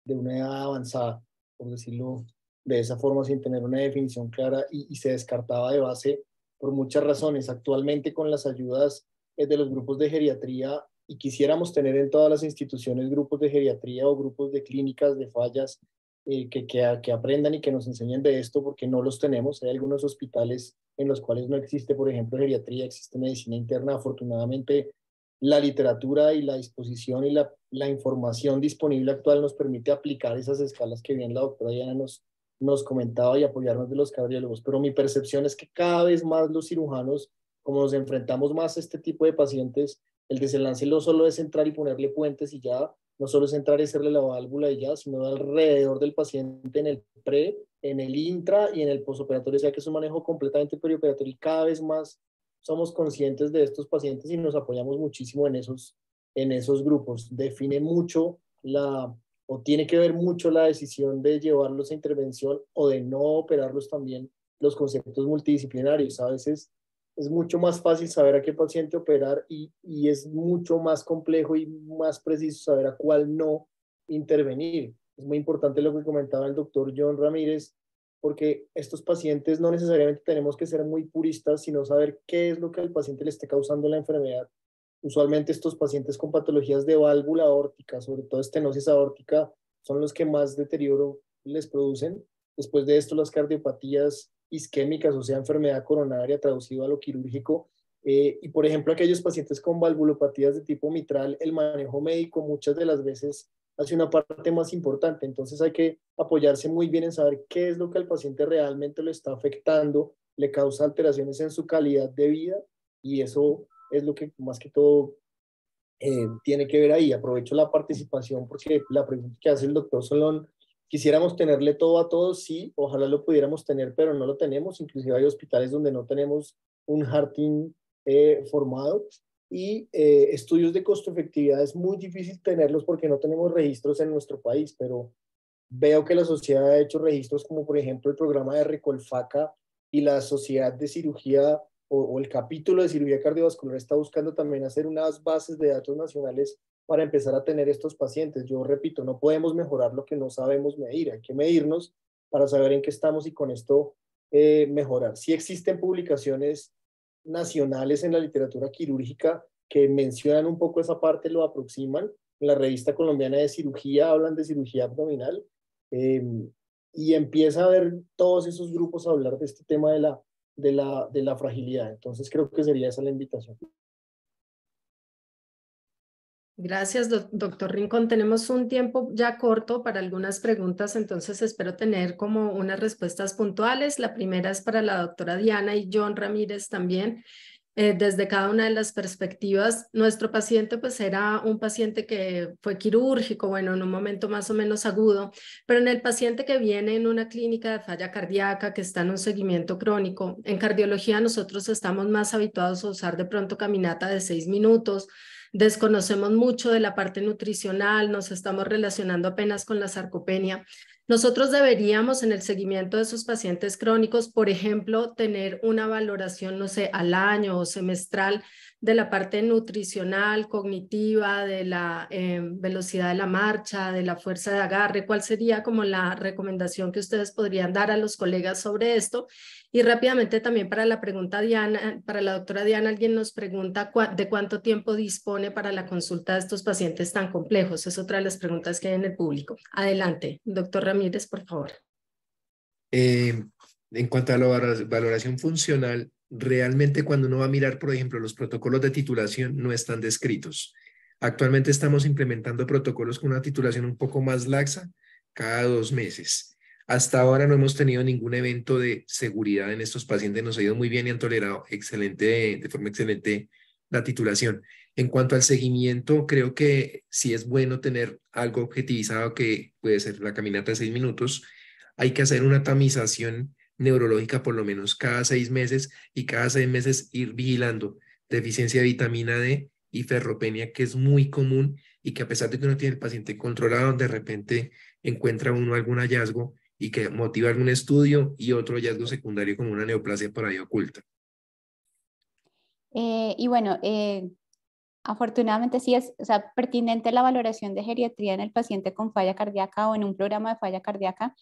de una edad avanzada, por decirlo de esa forma, sin tener una definición clara y se descartaba de base por muchas razones. Actualmente con las ayudas de los grupos de geriatría y quisiéramos tener en todas las instituciones grupos de geriatría o grupos de clínicas de fallas que aprendan y que nos enseñen de esto porque no los tenemos. Hay algunos hospitales en los cuales no existe, por ejemplo, geriatría, existe medicina interna. Afortunadamente, la literatura y la disposición y la información disponible actual nos permite aplicar esas escalas que bien la doctora Diana nos comentaba y apoyarnos de los cardiólogos. Pero mi percepción es que cada vez más los cirujanos, como nos enfrentamos más a este tipo de pacientes, el desenlace no solo es entrar y ponerle puentes y ya, no solo es entrar y hacerle la válvula y ya, sino alrededor del paciente en el pre, en el intra y en el postoperatorio, o sea que es un manejo completamente perioperatorio y cada vez más somos conscientes de estos pacientes y nos apoyamos muchísimo en esos grupos. Define mucho o tiene que ver mucho la decisión de llevarlos a intervención o de no operarlos también los conceptos multidisciplinarios. A veces es mucho más fácil saber a qué paciente operar y es mucho más complejo y más preciso saber a cuál no intervenir. Es muy importante lo que comentaba el doctor John Ramírez, porque estos pacientes no necesariamente tenemos que ser muy puristas, sino saber qué es lo que al paciente le esté causando la enfermedad. Usualmente estos pacientes con patologías de válvula aórtica, sobre todo estenosis aórtica, son los que más deterioro les producen. Después de esto, las cardiopatías isquémicas, o sea, enfermedad coronaria traducido a lo quirúrgico. Y por ejemplo, aquellos pacientes con valvulopatías de tipo mitral, el manejo médico muchas de las veces hace una parte más importante. Entonces hay que apoyarse muy bien en saber qué es lo que al paciente realmente lo está afectando, le causa alteraciones en su calidad de vida y eso es lo que más que todo tiene que ver ahí. Aprovecho la participación porque la pregunta que hace el doctor Solón, quisiéramos tenerle todo a todos, sí, ojalá lo pudiéramos tener, pero no lo tenemos. Inclusive hay hospitales donde no tenemos un heart team formado y estudios de costo-efectividad es muy difícil tenerlos porque no tenemos registros en nuestro país, pero veo que la sociedad ha hecho registros como por ejemplo el programa de Recolfaca y la sociedad de cirugía o el capítulo de cirugía cardiovascular está buscando también hacer unas bases de datos nacionales para empezar a tener estos pacientes. Yo repito, no podemos mejorar lo que no sabemos medir, hay que medirnos para saber en qué estamos y con esto mejorar. Sí existen publicaciones nacionales en la literatura quirúrgica que mencionan un poco esa parte, lo aproximan. En la revista colombiana de cirugía hablan de cirugía abdominal y empieza a ver todos esos grupos a hablar de este tema de la fragilidad. Entonces creo que sería esa la invitación. Gracias, doctor Rincón. Tenemos un tiempo ya corto para algunas preguntas, entonces espero tener como unas respuestas puntuales. La primera es para la doctora Diana y John Ramírez también. Desde cada una de las perspectivas, nuestro paciente pues era un paciente que fue quirúrgico, bueno, en un momento más o menos agudo, pero en el paciente que viene en una clínica de falla cardíaca, que está en un seguimiento crónico, en cardiología nosotros estamos más habituados a usar de pronto caminata de 6 minutos, desconocemos mucho de la parte nutricional, nos estamos relacionando apenas con la sarcopenia. Nosotros deberíamos en el seguimiento de esos pacientes crónicos, por ejemplo, tener una valoración, no sé, al año o semestral de la parte nutricional, cognitiva, de la velocidad de la marcha, de la fuerza de agarre. ¿Cuál sería como la recomendación que ustedes podrían dar a los colegas sobre esto? Y rápidamente también para la pregunta Diana, para la doctora Diana, alguien nos pregunta de cuánto tiempo dispone para la consulta de estos pacientes tan complejos. Es otra de las preguntas que hay en el público. Adelante, doctor Ramírez, por favor. En cuanto a la valoración funcional, realmente cuando uno va a mirar, por ejemplo, los protocolos de titulación no están descritos. Actualmente estamos implementando protocolos con una titulación un poco más laxa cada 2 meses. Hasta ahora no hemos tenido ningún evento de seguridad en estos pacientes, nos ha ido muy bien y han tolerado de forma excelente la titulación. En cuanto al seguimiento, creo que sí es bueno tener algo objetivizado que puede ser la caminata de 6 minutos. Hay que hacer una tamización neurológica por lo menos cada 6 meses y cada 6 meses ir vigilando deficiencia de vitamina D y ferropenia, que es muy común y que a pesar de que uno tiene el paciente controlado, de repente encuentra uno algún hallazgo y que motiva algún estudio, y otro hallazgo secundario como una neoplasia por ahí oculta. Y bueno, afortunadamente sí es, o sea, pertinente la valoración de geriatría en el paciente con falla cardíaca o en un programa de falla cardíaca.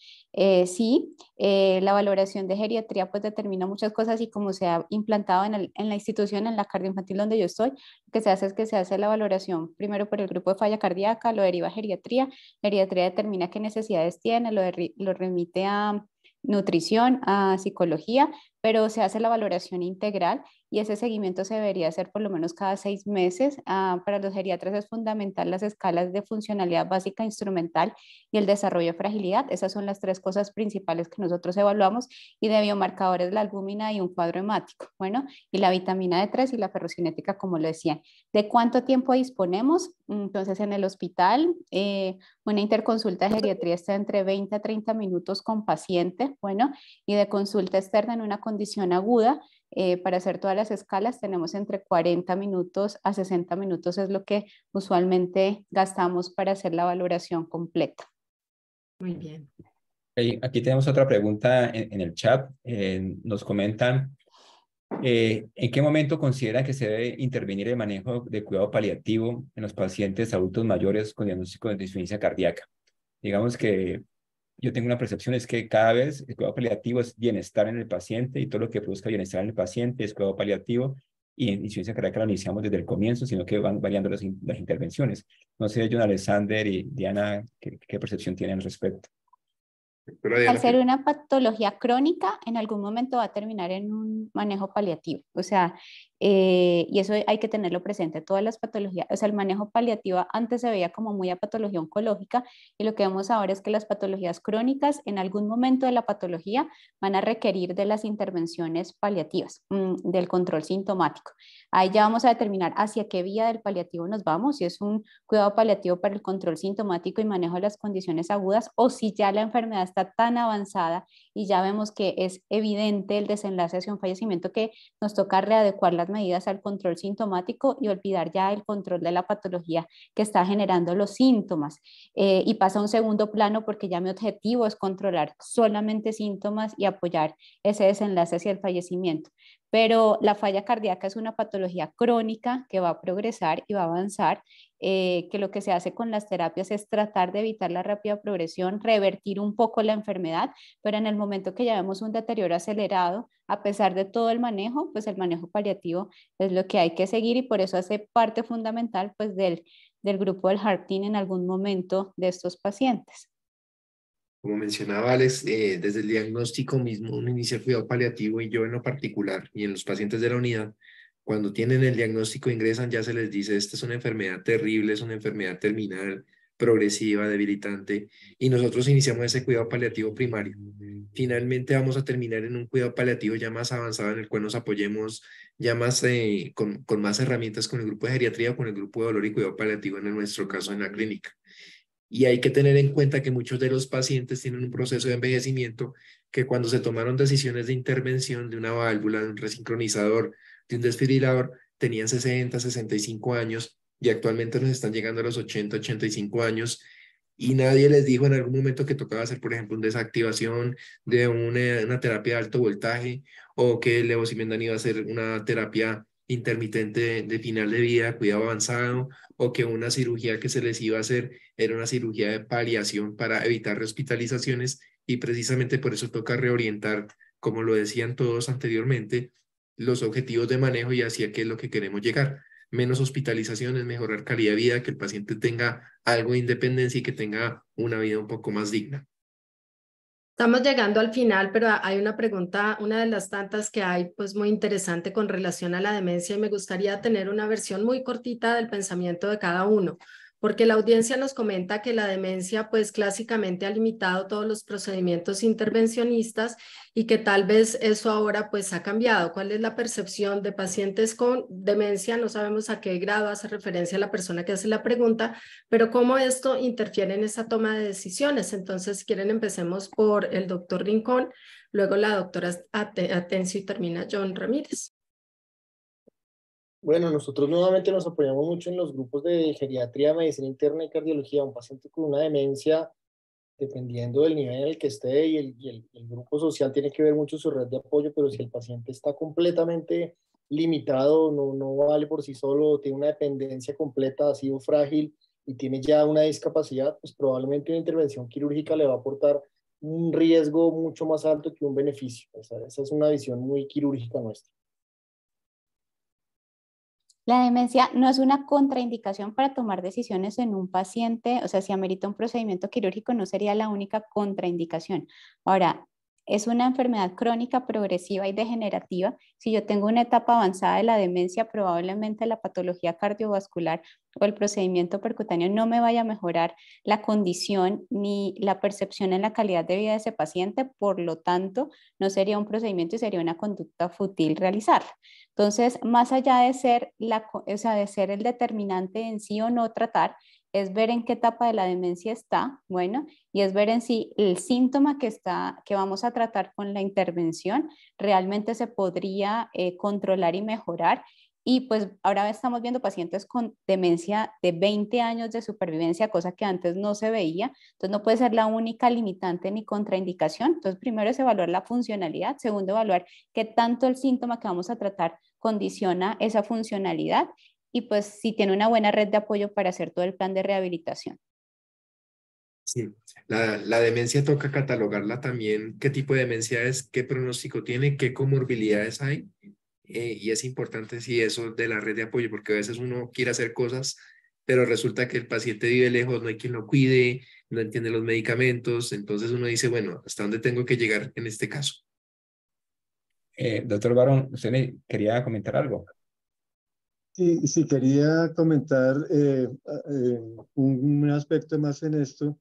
Sí, la valoración de geriatría pues determina muchas cosas, y como se ha implantado en la institución, en la cardioinfantil donde yo estoy, lo que se hace es que se hace la valoración primero por el grupo de falla cardíaca, lo deriva a geriatría, geriatría determina qué necesidades tiene, lo remite a nutrición, a psicología, pero se hace la valoración integral, y ese seguimiento se debería hacer por lo menos cada 6 meses. Para los geriatras es fundamental las escalas de funcionalidad básica instrumental y el desarrollo de fragilidad. Esas son las 3 cosas principales que nosotros evaluamos, y de biomarcadores la albúmina y un cuadro hemático. Bueno, y la vitamina D3 y la ferrocinética, como lo decía. ¿De cuánto tiempo disponemos? Entonces, en el hospital, una interconsulta de geriatría está entre 20 a 30 minutos con paciente, bueno, y de consulta externa en una condición aguda, para hacer todas las escalas tenemos entre 40 minutos a 60 minutos, es lo que usualmente gastamos para hacer la valoración completa. Muy bien. Aquí tenemos otra pregunta en el chat. Nos comentan, ¿en qué momento considera que se debe intervenir el manejo de cuidado paliativo en los pacientes adultos mayores con diagnóstico de insuficiencia cardíaca? Digamos que yo tengo una percepción, es que cada vez el cuidado paliativo es bienestar en el paciente, y todo lo que produzca bienestar en el paciente es cuidado paliativo, y en insuficiencia cardíaca lo iniciamos desde el comienzo, sino que van variando las intervenciones. No sé, John Alexander y Diana, ¿qué percepción tienen al respecto? Al ser una patología crónica, en algún momento va a terminar en un manejo paliativo. O sea, y eso hay que tenerlo presente. Todas las patologías, o sea, el manejo paliativo antes se veía como muy a patología oncológica, y lo que vemos ahora es que las patologías crónicas en algún momento de la patología van a requerir de las intervenciones paliativas, del control sintomático. Ahí ya vamos a determinar hacia qué vía del paliativo nos vamos, si es un cuidado paliativo para el control sintomático y manejo de las condiciones agudas, o si ya la enfermedad está tan avanzada y ya vemos que es evidente el desenlace hacia un fallecimiento, que nos toca readecuar las medidas al control sintomático y olvidar ya el control de la patología que está generando los síntomas, y pasa a un segundo plano, porque ya mi objetivo es controlar solamente síntomas y apoyar ese desenlace hacia el fallecimiento. Pero la falla cardíaca es una patología crónica que va a progresar y va a avanzar, que lo que se hace con las terapias es tratar de evitar la rápida progresión, revertir un poco la enfermedad, pero en el momento que ya vemos un deterioro acelerado, a pesar de todo el manejo, pues el manejo paliativo es lo que hay que seguir, y por eso hace parte fundamental pues del grupo del Heart Team en algún momento de estos pacientes. Como mencionaba Alex, desde el diagnóstico mismo uno inicia el cuidado paliativo, y yo en lo particular y en los pacientes de la unidad, cuando tienen el diagnóstico ingresan, ya se les dice: esta es una enfermedad terrible, es una enfermedad terminal, progresiva, debilitante, y nosotros iniciamos ese cuidado paliativo primario. Finalmente vamos a terminar en un cuidado paliativo ya más avanzado, en el cual nos apoyemos ya más con más herramientas con el grupo de geriatría o con el grupo de dolor y cuidado paliativo en nuestro caso en la clínica. Y hay que tener en cuenta que muchos de los pacientes tienen un proceso de envejecimiento, que cuando se tomaron decisiones de intervención de una válvula, de un resincronizador, de un desfibrilador, tenían 60, 65 años, y actualmente nos están llegando a los 80, 85 años, y nadie les dijo en algún momento que tocaba hacer, por ejemplo, una desactivación de una terapia de alto voltaje, o que el levosimendan iba a ser una terapia intermitente de final de vida, cuidado avanzado, o que una cirugía que se les iba a hacer era una cirugía de paliación para evitar rehospitalizaciones, y precisamente por eso toca reorientar, como lo decían todos anteriormente, los objetivos de manejo y hacia qué es lo que queremos llegar. Menos hospitalizaciones, mejorar calidad de vida, que el paciente tenga algo de independencia y que tenga una vida un poco más digna. Estamos llegando al final, pero hay una pregunta, una de las tantas que hay, pues muy interesante con relación a la demencia, y me gustaría tener una versión muy cortita del pensamiento de cada uno, porque la audiencia nos comenta que la demencia, pues clásicamente ha limitado todos los procedimientos intervencionistas, y que tal vez eso ahora pues ha cambiado. ¿Cuál es la percepción de pacientes con demencia? No sabemos a qué grado hace referencia la persona que hace la pregunta, pero cómo esto interfiere en esa toma de decisiones. Entonces, si quieren, empecemos por el doctor Rincón, luego la doctora Atencio, y termina John Ramírez. Bueno, nosotros nuevamente nos apoyamos mucho en los grupos de geriatría, medicina interna y cardiología. Un paciente con una demencia dependiendo del nivel en el que esté y el grupo social tiene que ver mucho su red de apoyo, pero si el paciente está completamente limitado, no vale por sí solo, tiene una dependencia completa, ha sido frágil y tiene ya una discapacidad, pues probablemente una intervención quirúrgica le va a aportar un riesgo mucho más alto que un beneficio. Esa es una visión muy quirúrgica nuestra. La demencia no es una contraindicación para tomar decisiones en un paciente, o sea, si amerita un procedimiento quirúrgico no sería la única contraindicación. Ahora, es una enfermedad crónica, progresiva y degenerativa. Si yo tengo una etapa avanzada de la demencia, probablemente la patología cardiovascular o el procedimiento percutáneo no me vaya a mejorar la condición ni la percepción en la calidad de vida de ese paciente, por lo tanto, no sería un procedimiento y sería una conducta fútil realizarlo. Entonces, más allá de ser, de ser el determinante en sí o no tratar, es ver en qué etapa de la demencia está, bueno, y es ver en sí el síntoma que vamos a tratar con la intervención realmente se podría controlar y mejorar. Y pues ahora estamos viendo pacientes con demencia de 20 años de supervivencia, cosa que antes no se veía. Entonces no puede ser la única limitante ni contraindicación. Entonces primero es evaluar la funcionalidad, segundo evaluar qué tanto el síntoma que vamos a tratar condiciona esa funcionalidad y pues si tiene una buena red de apoyo para hacer todo el plan de rehabilitación. Sí, la demencia toca catalogarla también, qué tipo de demencia es, qué pronóstico tiene, qué comorbilidades hay, y es importante si eso de la red de apoyo, porque a veces uno quiere hacer cosas, pero resulta que el paciente vive lejos, no hay quien lo cuide, no entiende los medicamentos, entonces uno dice, bueno, ¿hasta dónde tengo que llegar en este caso? Doctor Barón, ¿usted le quería comentar algo? Sí, quería comentar un aspecto más en esto,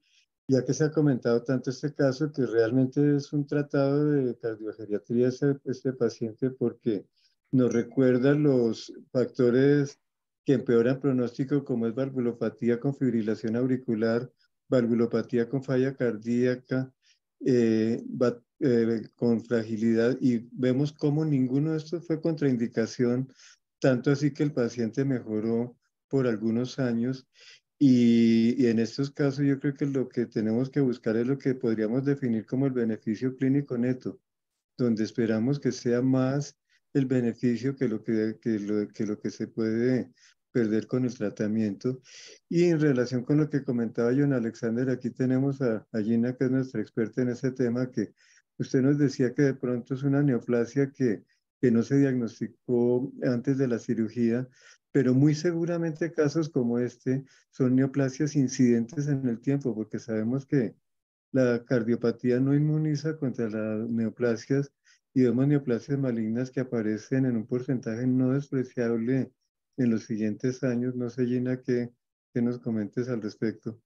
ya que se ha comentado tanto este caso, que realmente es un tratado de cardiogeriatría este paciente, porque nos recuerda los factores que empeoran pronóstico, como es valvulopatía con fibrilación auricular, valvulopatía con falla cardíaca, con fragilidad, y vemos cómo ninguno de estos fue contraindicación, tanto así que el paciente mejoró por algunos años. Y en estos casos yo creo que lo que tenemos que buscar es lo que podríamos definir como el beneficio clínico neto, donde esperamos que sea más el beneficio que lo que se puede perder con el tratamiento. Y en relación con lo que comentaba John Alexander, aquí tenemos a Gina, que es nuestra experta en ese tema, que usted nos decía que de pronto es una neoplasia que no se diagnosticó antes de la cirugía, pero muy seguramente casos como este son neoplasias incidentes en el tiempo, porque sabemos que la cardiopatía no inmuniza contra las neoplasias, y vemos neoplasias malignas que aparecen en un porcentaje no despreciable en los siguientes años. No sé, Gina, que nos comentes al respecto.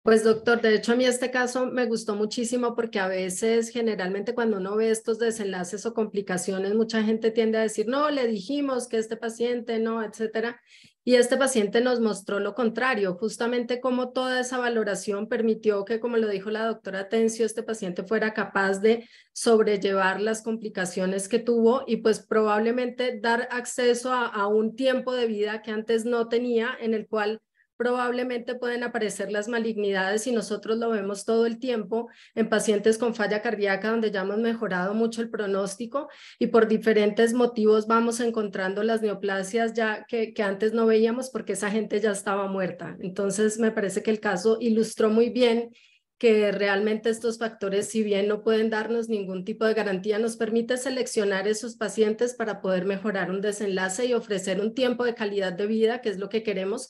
Pues doctor, de hecho a mí este caso me gustó muchísimo porque a veces, generalmente cuando uno ve estos desenlaces o complicaciones, mucha gente tiende a decir, no, le dijimos que este paciente no, etcétera. Y este paciente nos mostró lo contrario, justamente como toda esa valoración permitió que, como lo dijo la doctora Tencio, este paciente fuera capaz de sobrellevar las complicaciones que tuvo y pues probablemente dar acceso a un tiempo de vida que antes no tenía, en el cual probablemente pueden aparecer las malignidades y nosotros lo vemos todo el tiempo en pacientes con falla cardíaca, donde ya hemos mejorado mucho el pronóstico y por diferentes motivos vamos encontrando las neoplasias ya que antes no veíamos porque esa gente ya estaba muerta. Entonces me parece que el caso ilustró muy bien que realmente estos factores, si bien no pueden darnos ningún tipo de garantía, nos permite seleccionar esos pacientes para poder mejorar un desenlace y ofrecer un tiempo de calidad de vida, que es lo que queremos,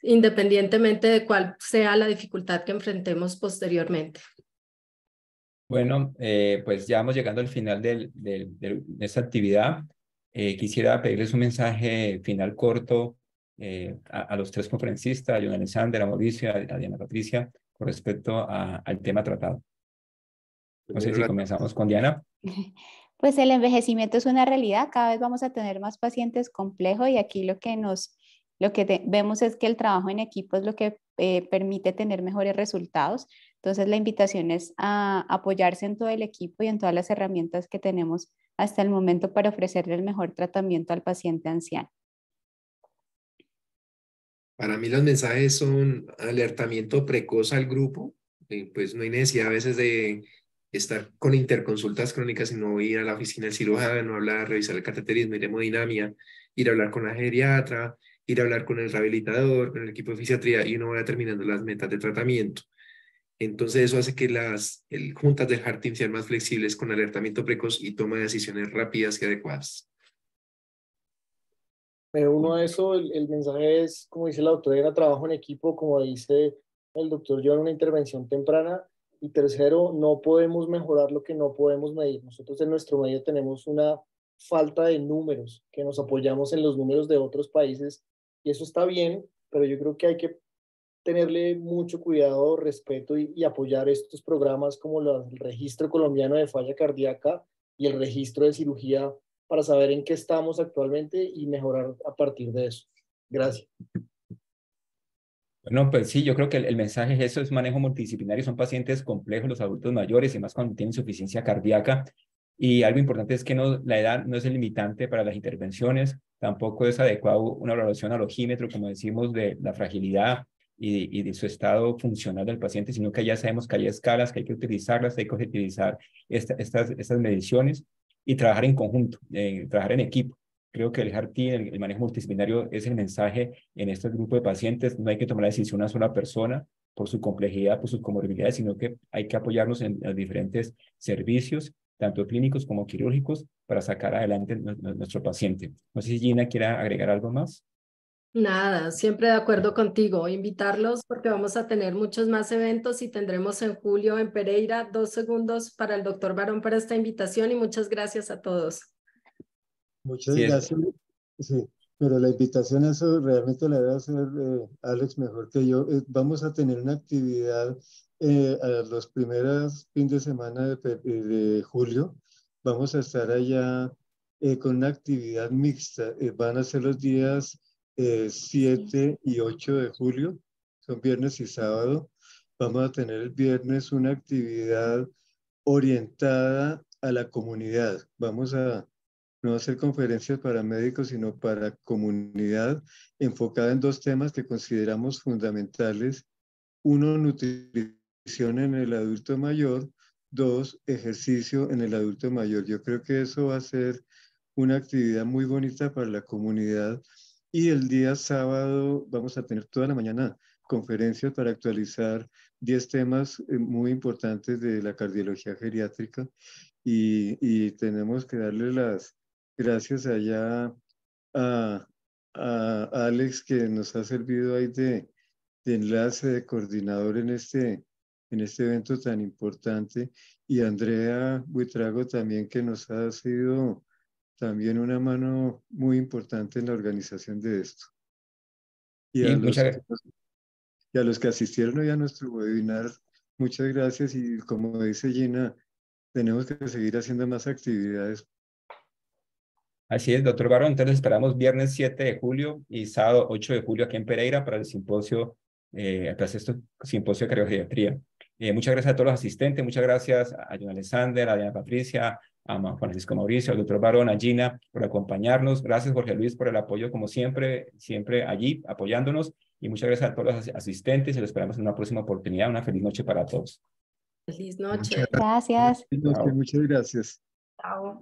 independientemente de cuál sea la dificultad que enfrentemos posteriormente. Bueno, pues ya vamos llegando al final de esta actividad. Quisiera pedirles un mensaje final corto a los tres conferencistas, a John Alexander, a Mauricio, a Diana Patricia, con respecto al tema tratado. No sé si comenzamos con Diana. Pues el envejecimiento es una realidad, cada vez vamos a tener más pacientes complejos y aquí lo que vemos es que el trabajo en equipo es lo que permite tener mejores resultados. Entonces la invitación es a apoyarse en todo el equipo y en todas las herramientas que tenemos hasta el momento para ofrecerle el mejor tratamiento al paciente anciano. Para mí los mensajes son alertamiento precoz al grupo, pues no hay necesidad a veces de estar con interconsultas crónicas, sino ir a la oficina del cirujano, hablar, revisar el cateterismo y la hemodinamia, ir a hablar con la geriatra, ir a hablar con el rehabilitador, con el equipo de fisiatría, y uno va determinando las metas de tratamiento. Entonces eso hace que las juntas del Heart Team sean más flexibles con alertamiento precoz y toma de decisiones rápidas y adecuadas. Me uno a eso, el mensaje es, como dice la doctora Diana, trabajo en equipo, como dice el doctor John, una intervención temprana. Y tercero, no podemos mejorar lo que no podemos medir. Nosotros en nuestro medio tenemos una falta de números, que nos apoyamos en los números de otros países, y eso está bien, pero yo creo que hay que tenerle mucho cuidado, respeto y apoyar estos programas como el Registro Colombiano de Falla Cardíaca y el Registro de Cirugía para saber en qué estamos actualmente y mejorar a partir de eso. Gracias. Bueno, pues sí, yo creo que el mensaje es eso, es manejo multidisciplinario, son pacientes complejos, los adultos mayores, y más cuando tienen insuficiencia cardíaca. Y algo importante es que la edad no es el limitante para las intervenciones, tampoco es adecuado una evaluación al ojímetro, como decimos, de la fragilidad y de su estado funcional del paciente, sino que ya sabemos que hay escalas, que hay que utilizarlas, hay que utilizar estas mediciones y trabajar en conjunto, trabajar en equipo. Creo que el Heart Team, el manejo multidisciplinario, es el mensaje en este grupo de pacientes. No hay que tomar la decisión una sola persona por su complejidad, por sus comorbilidades, sino que hay que apoyarnos en los diferentes servicios, tanto clínicos como quirúrgicos, para sacar adelante nuestro paciente. No sé si Gina quiere agregar algo más. Nada, siempre de acuerdo contigo. Invitarlos porque vamos a tener muchos más eventos y tendremos en julio en Pereira. 2 segundos para el doctor Barón para esta invitación y muchas gracias a todos. Muchas Sí, gracias. Sí, pero la invitación a eso realmente la debe hacer Alex mejor que yo. Vamos a tener una actividad a los primeros fines de semana de julio. Vamos a estar allá con una actividad mixta. Van a ser los días 7 y 8 de julio, son viernes y sábado. Vamos a tener el viernes una actividad orientada a la comunidad. Vamos a no hacer conferencias para médicos, sino para comunidad, enfocada en 2 temas que consideramos fundamentales. 1, nutrición en el adulto mayor. 2, ejercicio en el adulto mayor. Yo creo que eso va a ser una actividad muy bonita para la comunidad. Y el día sábado vamos a tener toda la mañana conferencias para actualizar 10 temas muy importantes de la cardiología geriátrica. Y tenemos que darle las gracias allá a Alex, que nos ha servido ahí de enlace, de coordinador en este evento tan importante, y Andrea Buitrago también, que nos ha sido también una mano muy importante en la organización de esto. Y sí, a los que asistieron hoy a nuestro webinar, muchas gracias, y como dice Gina, tenemos que seguir haciendo más actividades. Así es, doctor Barón. Entonces esperamos viernes 7 de julio y sábado 8 de julio aquí en Pereira para el simposio, simposio de cardiogeriatría. Muchas gracias a todos los asistentes, muchas gracias a John Alexander, a Diana Patricia, a Juan Francisco Mauricio, al doctor Barón, a Gina por acompañarnos. Gracias, Jorge Luis, por el apoyo, como siempre, siempre allí apoyándonos. Y muchas gracias a todos los asistentes y los esperamos en una próxima oportunidad. Una feliz noche para todos. Feliz noche. Gracias. Muchas gracias. Chao.